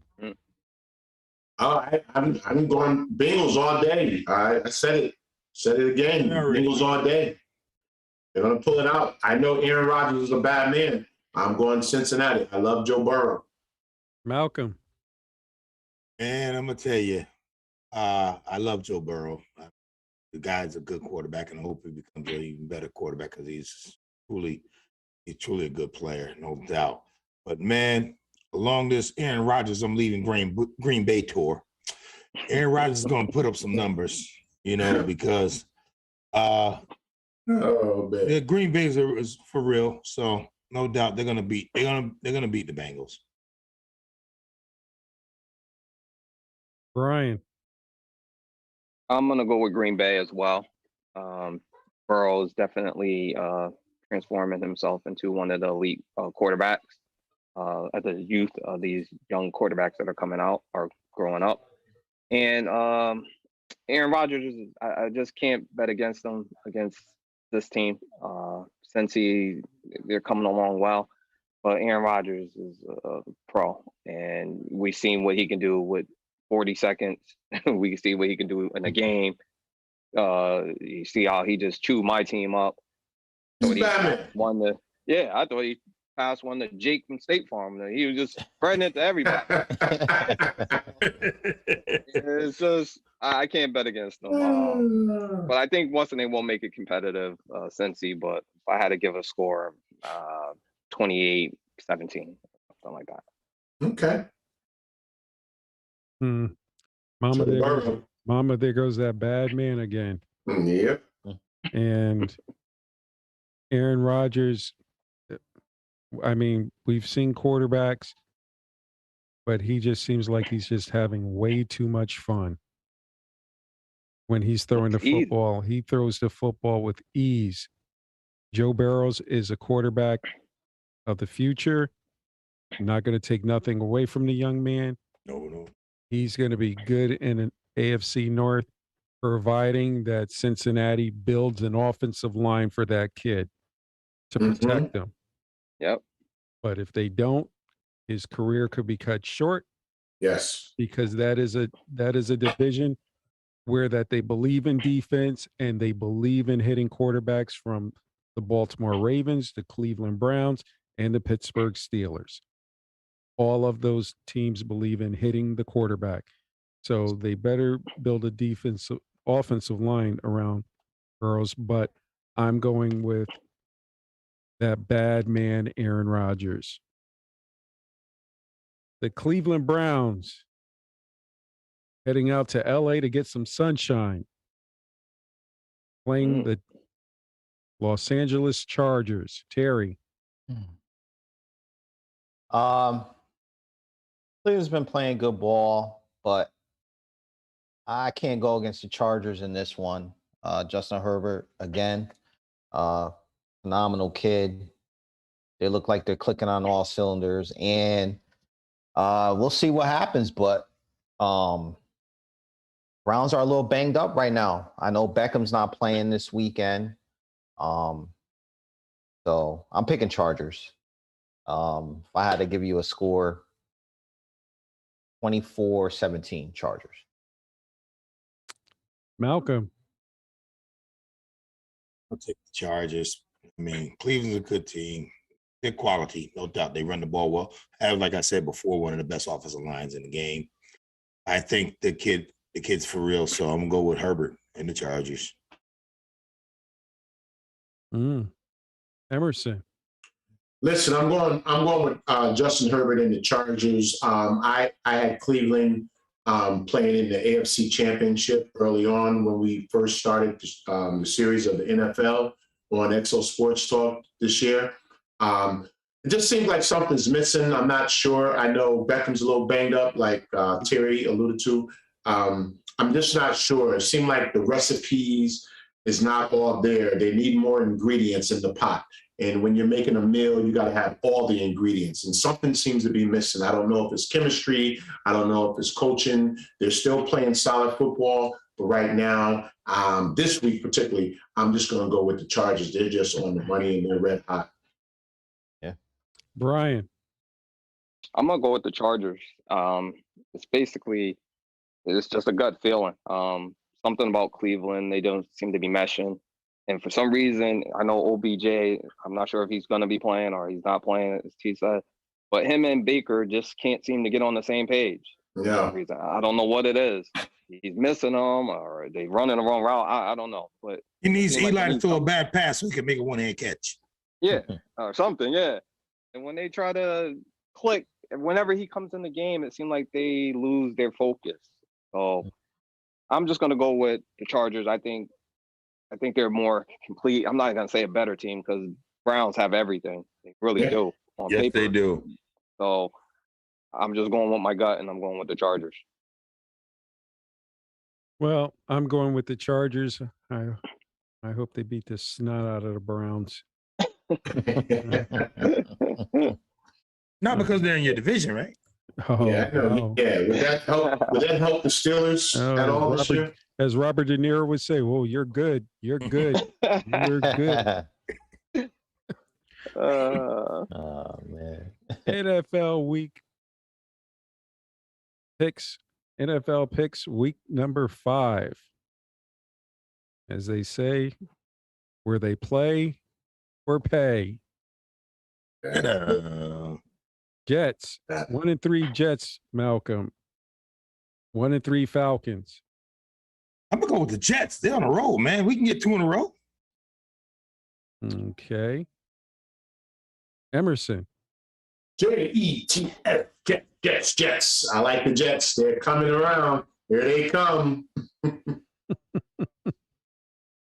I'm going Bengals all day. I said it. Said it again. Bengals all day. They're going to pull it out. I know Aaron Rodgers is a bad man. I'm going Cincinnati. I love Joe Burrow. Malcolm. Man, I'm going to tell you, I love Joe Burrow. The guy's a good quarterback, and I hope he becomes an even better quarterback because he's truly a good player, no doubt. But, man, along this Aaron Rodgers, I'm leaving Green Bay tour. Aaron Rodgers is going to put up some numbers, because Green Bay is for real. So no doubt they're going to beat the Bengals. Brian. I'm going to go with Green Bay as well. Burrow is definitely transforming himself into one of the elite quarterbacks. As a youth, these young quarterbacks that are coming out are growing up. And Aaron Rodgers, I just can't bet against this team. Cincy, they're coming along well. But Aaron Rodgers is a pro. And we've seen what he can do with 40 seconds. We can see what he can do in a game. You see how he just chewed my team up. So I thought he passed one to Jake from State Farm. He was just spreading it to everybody. It's just, I can't bet against them. But I think once they won't make it competitive, Cincy. But if I had to give a score, 28-17, something like that. Okay. Mama, there goes that bad man again. Yep. And Aaron Rodgers, I mean, we've seen quarterbacks, but he just seems like he's just having way too much fun. When he's throwing the football, he throws the football with ease. Joe Burrow is a quarterback of the future. Not going to take nothing away from the young man. No. He's going to be good in an AFC North, providing that Cincinnati builds an offensive line for that kid to protect him. Yep. But if they don't, his career could be cut short. Yes. Because that is a division where that they believe in defense and they believe in hitting quarterbacks, from the Baltimore Ravens, the Cleveland Browns, and the Pittsburgh Steelers. All of those teams believe in hitting the quarterback. So they better build a offensive line around Burrows. But I'm going with that bad man, Aaron Rodgers. The Cleveland Browns heading out to LA to get some sunshine. Playing the Los Angeles Chargers. Terry. Cleveland's been playing good ball, but I can't go against the Chargers in this one. Justin Herbert, again, phenomenal kid. They look like they're clicking on all cylinders, and we'll see what happens. But Browns are a little banged up right now. I know Beckham's not playing this weekend, so I'm picking Chargers. If I had to give you a score, 24-17 Chargers. Malcolm. I'll take the Chargers. I mean, Cleveland's a good team. Good quality, no doubt. They run the ball well. Have, like I said before, one of the best offensive lines in the game. I think the kid's for real, so I'm gonna go with Herbert and the Chargers. Emerson. Listen, I'm going with Justin Herbert and the Chargers. I had Cleveland playing in the AFC Championship early on when we first started the series of the NFL on Exo Sports Talk this year. It just seems like something's missing. I'm not sure. I know Beckham's a little banged up, like Terry alluded to. I'm just not sure. It seemed like the recipes is not all there. They need more ingredients in the pot. And when you're making a meal, you got to have all the ingredients. And something seems to be missing. I don't know if it's chemistry. I don't know if it's coaching. They're still playing solid football. But right now, this week particularly, I'm just going to go with the Chargers. They're just on the money and they're red hot. Yeah. Brian. I'm going to go with the Chargers. It's just a gut feeling. Something about Cleveland, they don't seem to be meshing. And for some reason, I know OBJ, I'm not sure if he's going to be playing or he's not playing, as T said. But him and Baker just can't seem to get on the same page. Yeah. For some reason. I don't know what it is. He's missing them or they running the wrong route. I don't know. But He needs Eli to throw a bad pass so he can make a one-hand catch. Yeah, or something, yeah. And when they try to click, whenever he comes in the game, it seems like they lose their focus. So I'm just going to go with the Chargers. I think they're more complete. I'm not going to say a better team because Browns have everything. They really do on Yes, paper. they do. So I'm just going with my gut, and I'm going with the Chargers. Well, I'm going with the Chargers. I hope they beat the snot out of the Browns. Not because they're in your division, right? Oh, Yeah, I know. no. Yeah. Would that help the Steelers at all this year? As Robert De Niro would say, "Well, you're good. You're good. You're good." Oh man. NFL picks week number 5. As they say, where they play or pay. Jets. 1-3 Jets, Malcolm. 1-3 Falcons. I'm gonna go with the Jets. They're on a roll, man. We can get 2 in a row. Okay. Emerson. JETS, Jets. I like the Jets. They're coming around. Here they come.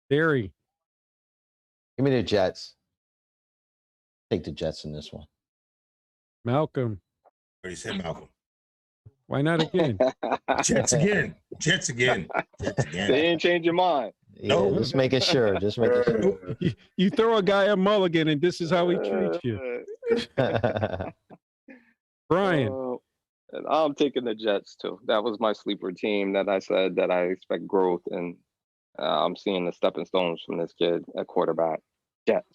Barry. Give me the Jets. Take the Jets in this one. Malcolm. Already said Malcolm. Why not again? Jets again. Jets again. Jets again. They ain't change your mind. Yeah, just making sure. Just making sure. You throw a guy a mulligan, and this is how he treats you. Brian. And I'm taking the Jets too. That was my sleeper team that I said that I expect growth, and I'm seeing the stepping stones from this kid at quarterback. Jets.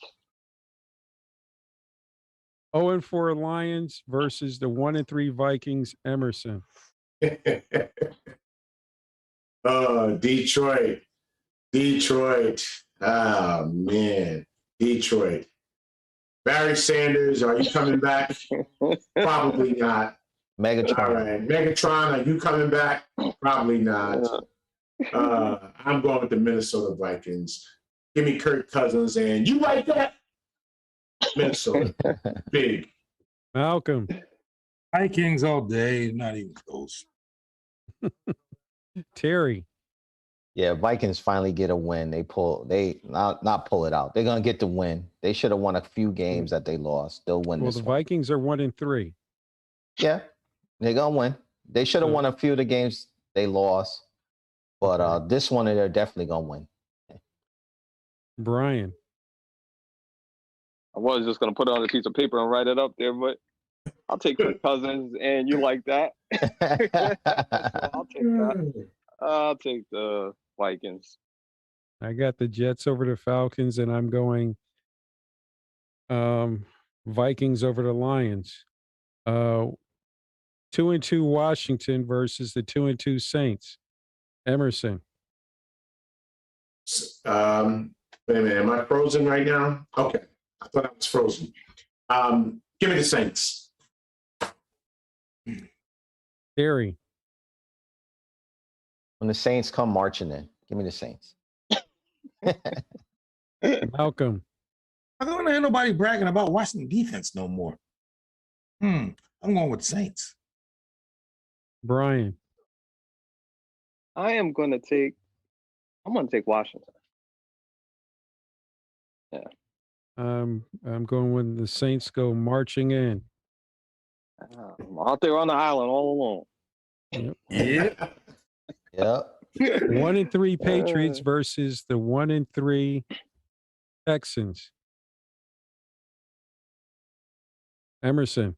0-4 Lions versus the 1-3 Vikings. Emerson. Detroit. Oh, man. Detroit. Barry Sanders, are you coming back? Probably not. Megatron. All right. Megatron, are you coming back? Probably not. I'm going with the Minnesota Vikings. Give me Kirk Cousins, and you like that? Minnesota. Big. Malcolm. Vikings all day, not even close. Terry. Yeah, Vikings finally get a win. They not pull it out. They're gonna get the win. They should have won a few games that they lost. They'll win Well, this the one. Vikings are 1-3. Yeah, they're gonna win. They should have So- won a few of the games they lost, but Okay. this one they're definitely gonna win. Brian. I was just gonna put it on a piece of paper and write it up there, but I'll take Kirk Cousins, and you like that. I'll take that. I'll take the Vikings. I got the Jets over the Falcons, and I'm going Vikings over the Lions. 2-2 Washington versus the 2-2 Saints. Emerson. Wait a minute. Am I frozen right now? Okay. I thought I was frozen. Give me the Saints. Terry. When the Saints come marching in, give me the Saints. Malcolm. I don't hear nobody bragging about Washington defense no more. I'm going with the Saints. Brian. I'm gonna take Washington. I'm going when the Saints go marching in. Out there on the island all alone. Yeah. Yep. 1-3 Patriots versus the 1-3 Texans. Emerson.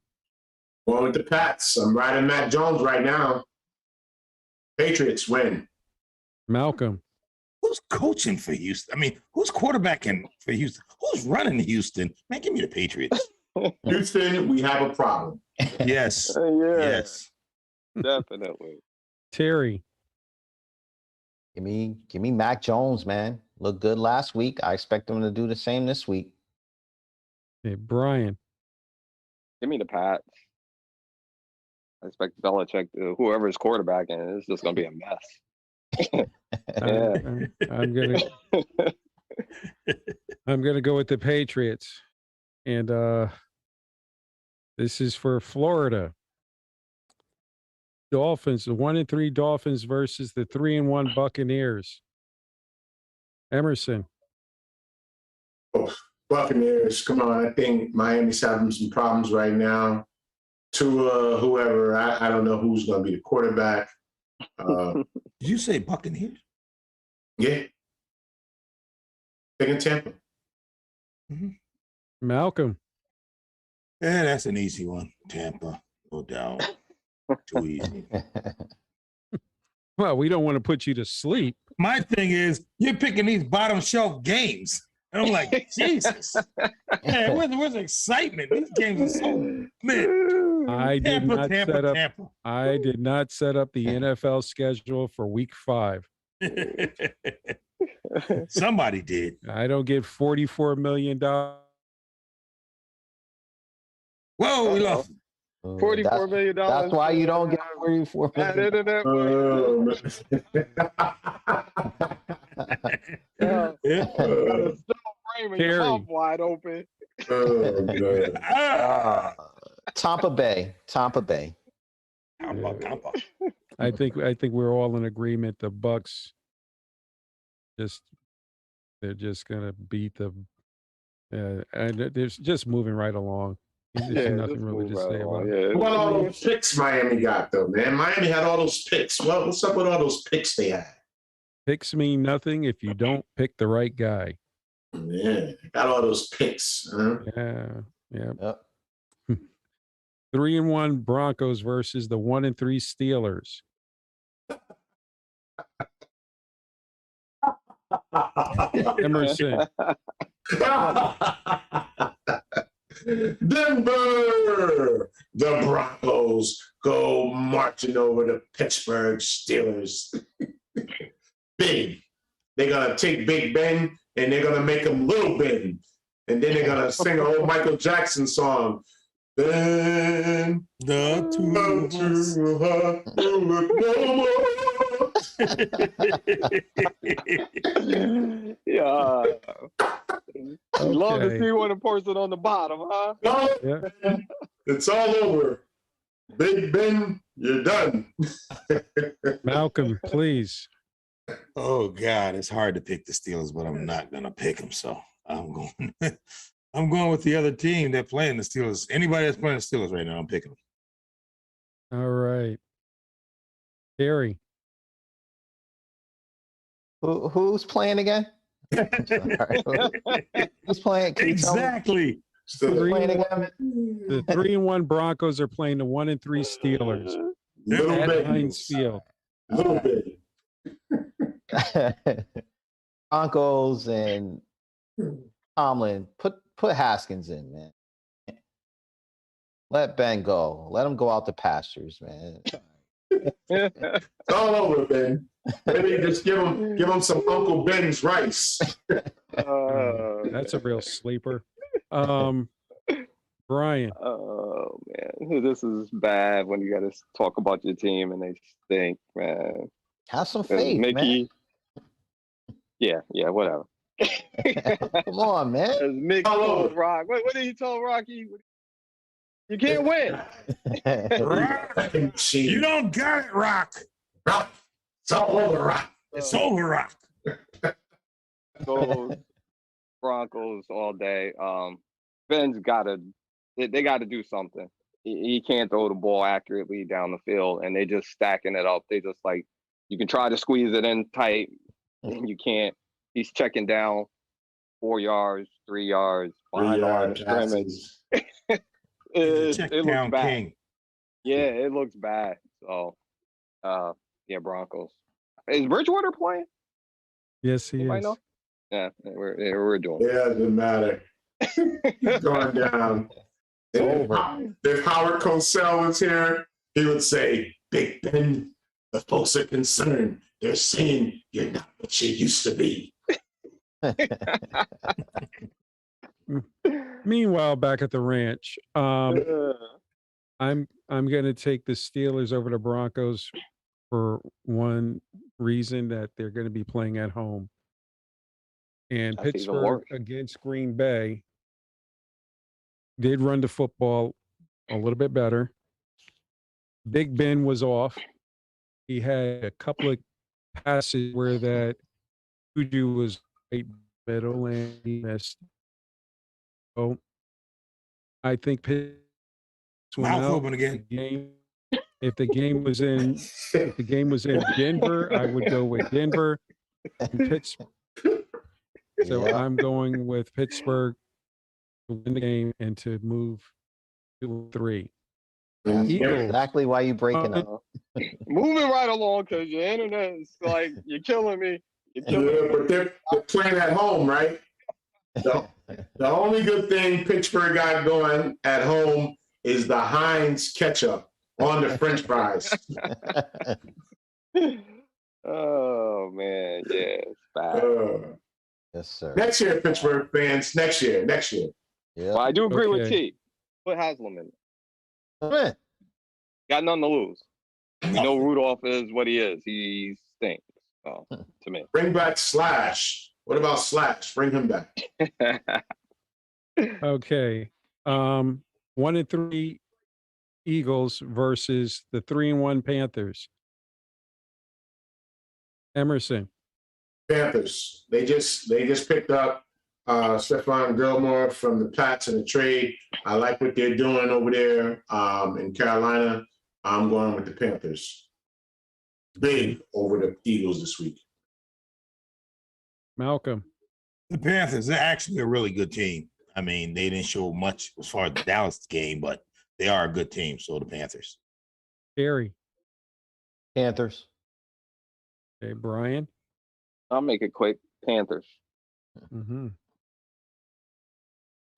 Going with the Pats. I'm riding Matt Jones right now. Patriots win. Malcolm. Who's coaching for Houston? I mean, who's quarterbacking for Houston? Who's running Houston? Man, give me the Patriots. Houston, we have a problem. Yes. Yeah, Yes. definitely. Terry. Give me Mac Jones, man. Looked good last week. I expect him to do the same this week. Okay, Brian. Give me the Pats. I expect Belichick, whoever's quarterbacking, it's just gonna be a mess. I'm gonna go with the Patriots, and this is for Florida. Dolphins, the 1-3 Dolphins versus the 3-1 Buccaneers. Emerson. Buccaneers, come on. I think Miami's having some problems right now. Whoever, I don't know who's going to be the quarterback. Did you say Buccaneers? Yeah. Taking Tampa. Malcolm. Yeah, that's an easy one. Tampa, no doubt. Too easy. Well, we don't want to put you to sleep. My thing is, you're picking these bottom shelf games. And I'm like, Jesus. Man, where's the excitement? These games are so mid. I did Tampa, not Tampa, set up. Tampa. I did not set up the NFL schedule for Week 5. Somebody did. I don't get $44 million. Whoa, we lost. $44 million. That's why you don't get 44 That million. internet. Your mouth wide open. Tampa Bay. Tampa. I think we're all in agreement. The Bucks they're just gonna beat them. And they're just moving right along. There's nothing really to say about it. What all those picks Miami got, though, man? Miami had all those picks. What's up with all those picks they had? Picks mean nothing if you don't pick the right guy. Yeah, got all those picks. Huh? Yeah. Yep. 3-1 Broncos versus the 1-3 Steelers. Emerson. Denver! The Broncos go marching over the Pittsburgh Steelers. Big. They're going to take Big Ben and they're going to make him Little Ben. And then they're going to sing an old Michael Jackson song. Then The two of us. Yeah. Okay. Love to see one person on the bottom, huh? Yeah. It's all over. Big Ben, you're done. Malcolm, please. Oh God, it's hard to pick the Steelers, but I'm not gonna pick them. So I'm going. I'm going with the other team that's playing the Steelers. Anybody that's playing the Steelers right now, I'm picking them. All right. Gary. Who's playing again? Sorry. Who's playing? Can you tell me? Exactly. Who's playing again? The 3-1 Broncos are playing the 1-3 Steelers Little at Heinz babies. Field. Little baby. Broncos and Tomlin, put Haskins in, man. Let Ben go. Let him go out to pastures, man. It's all over, Ben. Maybe just give him some Uncle Ben's rice. That's a real sleeper. Brian. Oh man, this is bad when you got to talk about your team and they stink, man. Have some faith, Mickey. Yeah, whatever. man. Come on, man. As Mick told Rock. What did he tell Rocky? You can't win. You don't got it, Rock. Rock. It's all over, Rock. It's over, Rock. Those Broncos all day. Ben's they got to do something. He can't throw the ball accurately down the field, and they just stacking it up. They just like, you can try to squeeze it in tight, and you can't. He's checking down 4 yards, 3 yards, 5 yards scrimmage. It looks down bad. king. Yeah, it looks bad. So, yeah, Broncos. Is Bridgewater playing? Yes, he Anybody is. know? Yeah, we're doing. Yeah, it doesn't matter. He's going down. If Howard Cosell was here, he would say, Big Ben, the folks are concerned. They're saying you're not what you used to be. Meanwhile, back at the ranch, I'm going to take the Steelers over the Broncos for one reason, that they're going to be playing at home. And That's even Pittsburgh worse. against Green Bay did run the football a little bit better. Big Ben was off. He had a couple of passes where that Juju was right middle and he missed. So I think Pittsburgh went Mouth out open again. the game. If the game was in Denver, I would go with Denver and Pittsburgh. So Yeah. I'm going with Pittsburgh to win the game and to move to 3. That's Eagles. exactly why you breaking up. Moving right along because your internet is like, you're killing me. You're killing me. Yeah, but they're playing at home, right? The only good thing Pittsburgh got going at home is the Heinz ketchup on the French fries. Oh man, yeah, it's bad. Yes, sir. Next year, Pittsburgh fans. Next year. Yeah. But I do agree with Okay. T. Put Haslam in. Man. Got nothing to lose. We know Rudolph is what he is. He stinks. To me. Bring back Slash. What about Slash? Bring him back. Okay. 1-3 Eagles versus the 3-1 Panthers. Emerson. Panthers. They just picked up Stephon Gilmore from the Pats in a trade. I like what they're doing over there in Carolina. I'm going with the Panthers. Big over the Eagles this week. Malcolm. The Panthers, they're actually a really good team. I mean, they didn't show much as far as the Dallas game, but they are a good team. So the Panthers. Gary. Panthers. Okay, Brian. I'll make it quick. Panthers. Mm-hmm.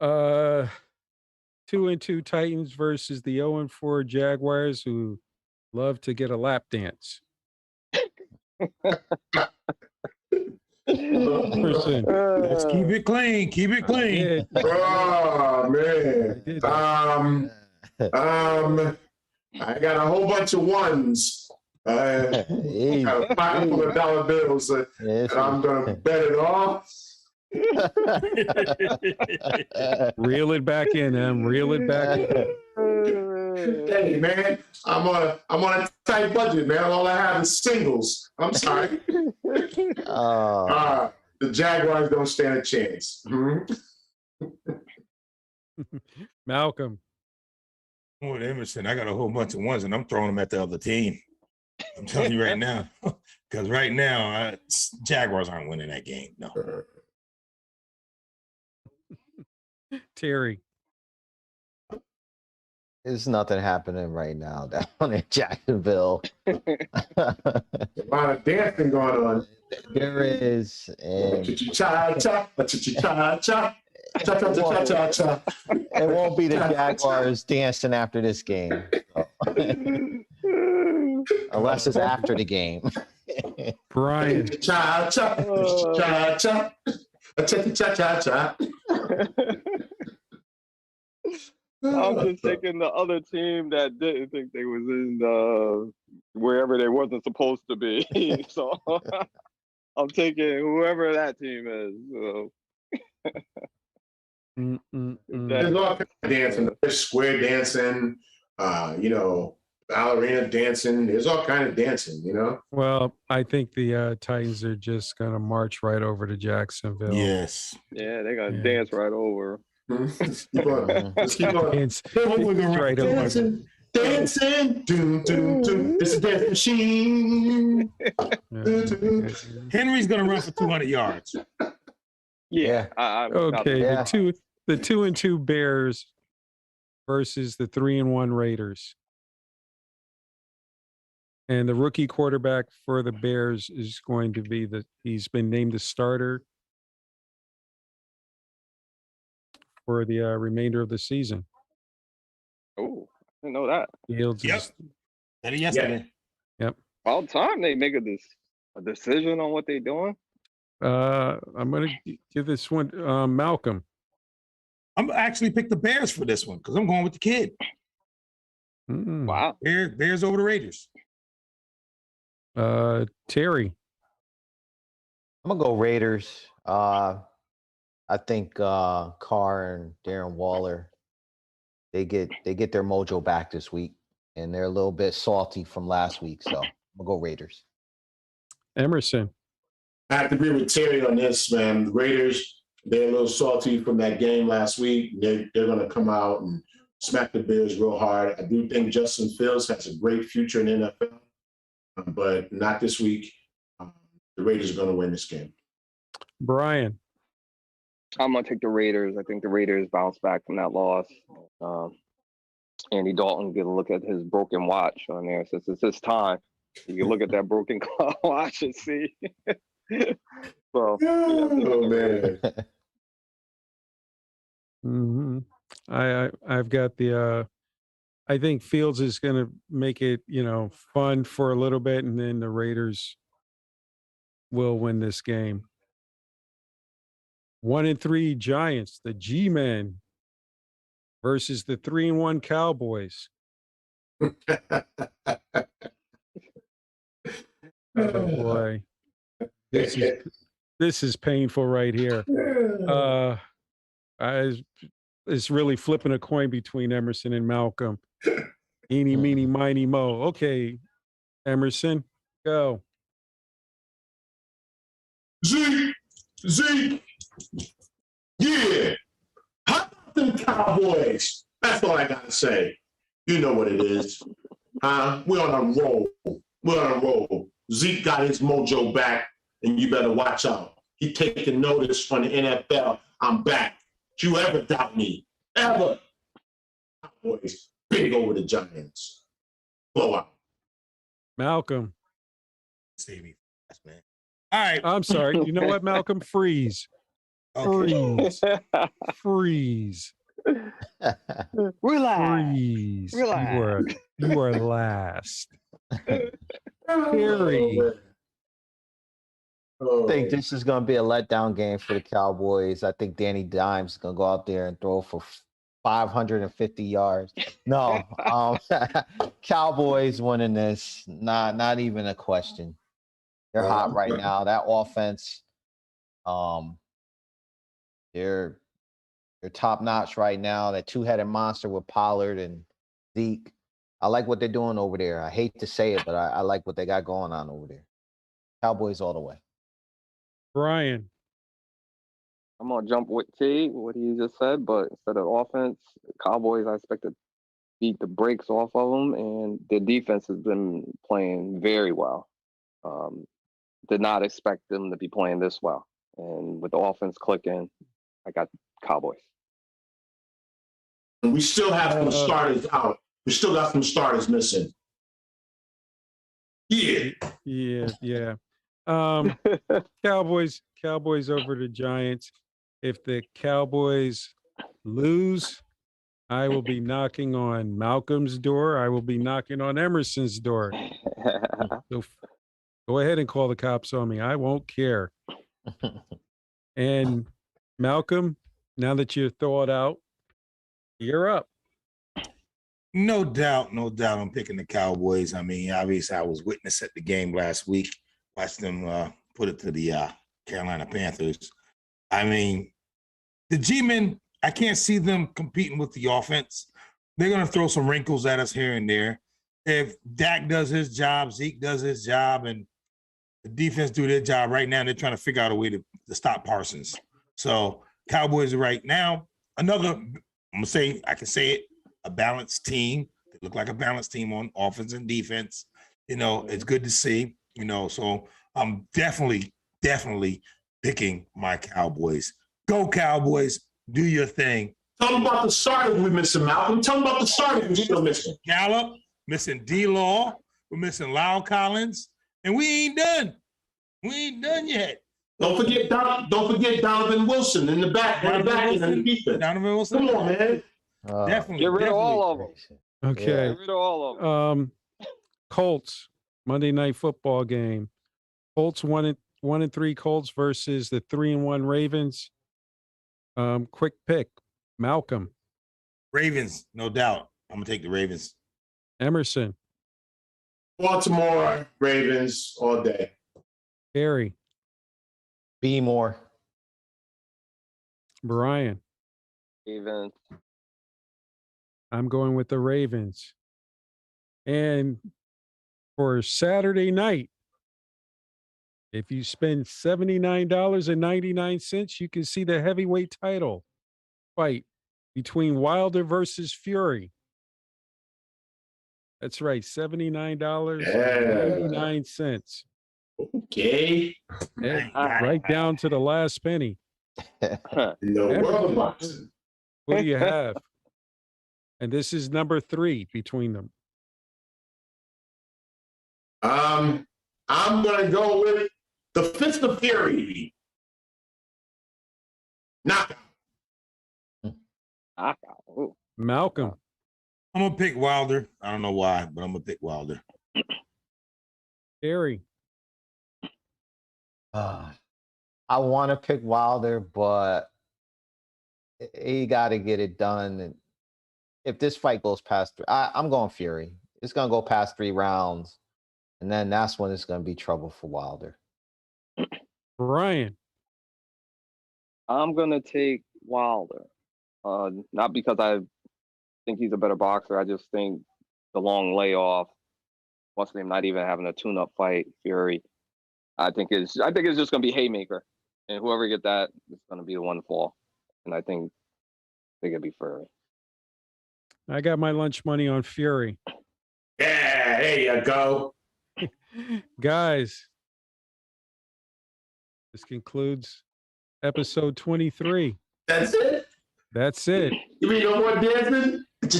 2-2 Titans versus the 0-4 Jaguars, who love to get a lap dance. Emerson. Let's keep it clean. Keep it clean. Yeah, Oh man. did. I got a whole bunch of ones. Hey. Got a pocket full of dollar bills, and Yes, I'm gonna bet it all. Reel it back in, Em. Reel it back in. Hey man, I'm on a tight budget, man. All I have is singles. I'm sorry. The Jaguars don't stand a chance. Malcolm. With Emerson, I got a whole bunch of ones, and I'm throwing them at the other team. I'm telling you right now, because right now, Jaguars aren't winning that game. No. Terry. There's nothing happening right now down in Jacksonville. A lot of dancing going on. There is, and Cha-cha-cha, cha-cha-cha-cha-cha. it won't be the Jaguars dancing after this game, so. Unless it's after the game. Brian. Cha-cha, cha-cha, cha-cha-cha-cha. I'm just taking the other team that didn't think they was in wherever they wasn't supposed to be. So I'm taking whoever that team is. There's all kinds of dancing. There's square dancing, ballerina dancing. There's all kind of dancing, Well, I think the Titans are just going to march right over to Jacksonville. Yes. Yeah, they're going to dance right over. Let's keep on. Let's keep on. Dance Right over. Dancing, dancing, doom, doom, doom. It's a dance machine. Henry's going to run for 200 yards. Yeah. Okay, Yeah. the 2-2 Bears versus the 3-1 Raiders. And the rookie quarterback for the Bears is going to be he's been named the starter for the remainder of the season. Oh, I didn't know that. Fields Yep. is- That yesterday. About time they make a decision on what they're doing. I'm going to give this one Malcolm. I'm actually picked the Bears for this one because I'm going with the kid. Mm. Wow. Bears over the Raiders. Terry. I'm gonna go Raiders. I think Carr and Darren Waller, they get their mojo back this week, and they're a little bit salty from last week. So I'm gonna go Raiders. Emerson. I have to agree with Terry on this, man. The Raiders, they're a little salty from that game last week. They're going to come out and smack the Bears real hard. I do think Justin Fields has a great future in the NFL, but not this week. The Raiders are going to win this game. Brian. I'm going to take the Raiders. I think the Raiders bounce back from that loss. Andy Dalton get a look at his broken watch on there. Since it's his time, you can look at that broken watch and see. So, Oh, man. Mm-hmm. I've got the I think Fields is going to make it, fun for a little bit, and then the Raiders will win this game. 1-3 Giants, the G-Men versus the 3-1 Cowboys. Oh boy. This is painful right here. It's really flipping a coin between Emerson and Malcolm. Eeny, meeny, miny, mo. Okay, Emerson, go. Zeke. Yeah. How about them Cowboys? That's all I got to say. You know what it is. We're on a roll. Zeke got his mojo back, and you better watch out. He taking notice from the NFL. I'm back. You ever doubt me? Ever? Cowboys, big over the Giants. Blowout. Malcolm. Save me, man. All right. I'm sorry. You know what, Malcolm? Freeze. Okay. Freeze. Relax. Freeze. Relax. You are last. Terry. I think this is going to be a letdown game for the Cowboys. I think Danny Dimes is going to go out there and throw for 550 yards. No, Cowboys winning this. Not even a question. They're hot right now. That offense, they're top notch right now. That two-headed monster with Pollard and Zeke. I like what they're doing over there. I hate to say it, but I like what they got going on over there. Cowboys all the way. Brian. I'm gonna jump with T, what he just said, but instead of offense, Cowboys, I expect to beat the brakes off of them, and their defense has been playing very well. Did not expect them to be playing this well, and with the offense clicking, I got Cowboys. We still have some starters out. We still got some starters missing. Yeah. Yeah. Cowboys over the Giants. If the Cowboys lose, I will be knocking on Malcolm's door. I will be knocking on Emerson's door. So go ahead and call the cops on me. I won't care. And Malcolm, now that you're thawed out, you're up. No doubt. I'm picking the Cowboys. I mean, obviously, I was witness at the game last week. Watched them put it to the Carolina Panthers. I mean, the G-men, I can't see them competing with the offense. They're going to throw some wrinkles at us here and there. If Dak does his job, Zeke does his job, and the defense do their job right now, they're trying to figure out a way to stop Parsons. So Cowboys right now, I can say it, a balanced team. They look like a balanced team on offense and defense. It's good to see, so I'm definitely picking my Cowboys. Go Cowboys, do your thing. Tell them about the starters we're missing, Malcolm. Tell them about the starters we're still missing. Gallup, missing D-Law, we're missing Lyle Collins, and we ain't done. We ain't done yet. Don't forget Donovan Wilson in the back and the defense. Donovan Wilson. Come on, man. Definitely. Get rid of all of them. Okay. Get rid of all of them. Colts, Monday Night Football game. Colts 1-3 Colts versus the 3-1 Ravens. Quick pick, Malcolm. Ravens, no doubt. I'm gonna take the Ravens. Emerson. Baltimore Ravens all day. Harry. Be more. Brian. Ravens. I'm going with the Ravens. And for Saturday night, if you spend $79.99, you can see the heavyweight title fight between Wilder versus Fury. That's right, $79.99. Okay. Right down to the last penny. No world boxing. Who do you have? And this is number 3 between them. I'm gonna go with the Fist of Fury. Knockout. Ooh. Malcolm. I'm gonna pick Wilder. I don't know why, but I'm gonna pick Wilder. Harry. I want to pick Wilder, but he got to get it done. And if this fight goes past 3, I'm going Fury. It's going to go past 3 rounds, and then that's when it's going to be trouble for Wilder. Brian. I'm gonna take Wilder. Not because I think he's a better boxer. I just think the long layoff, plus him not even having a tune-up fight, Fury. I think it's just gonna be haymaker, and whoever get that is gonna be the one to fall. And I think they're gonna be Fury. I got my lunch money on Fury. Yeah, there you go. Guys, this concludes episode 23. That's it. That's it. You mean no more dancing? I want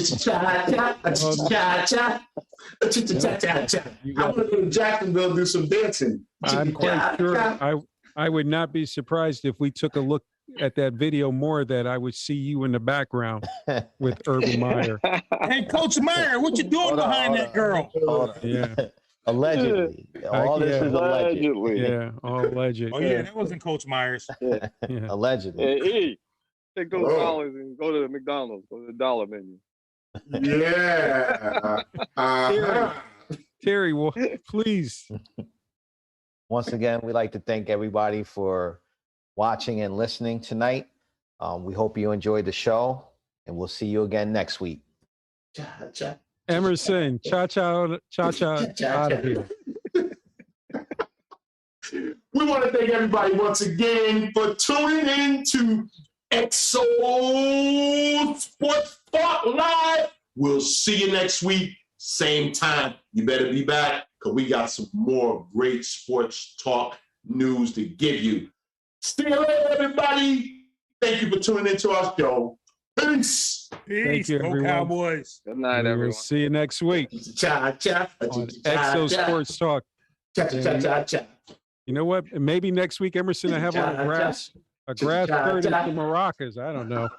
to go to Jacksonville and do some dancing. I'm quite sure I would not be surprised if we took a look at that video more that I would see you in the background with Urban Meyer. Hey, Coach Meyer, what you doing behind that girl? Yeah. Allegedly. All this is alleged. Yeah, all alleged. Oh yeah, that wasn't Coach Myers. Yeah. Allegedly. Hey, take those dollars and go to the McDonald's, go to the dollar menu. Yeah. Terry, well, please. Once again, we'd like to thank everybody for watching and listening tonight. We hope you enjoyed the show, and we'll see you again next week. Cha, cha. Emerson, cha-cha out of here. We want to thank everybody once again for tuning in to XO Sports Talk Live. We'll see you next week, same time. You better be back because we got some more great sports talk news to give you. See you later, everybody. Thank you for tuning into our show. Peace. Thank you, Go everyone. Cowboys. Good night, We'll everyone. see you next week Cha-cha. on Exo Sports Talk. Cha-cha-cha-cha-cha. You know what? Maybe next week Emerson will have on a grass skirt and some maracas. I don't know.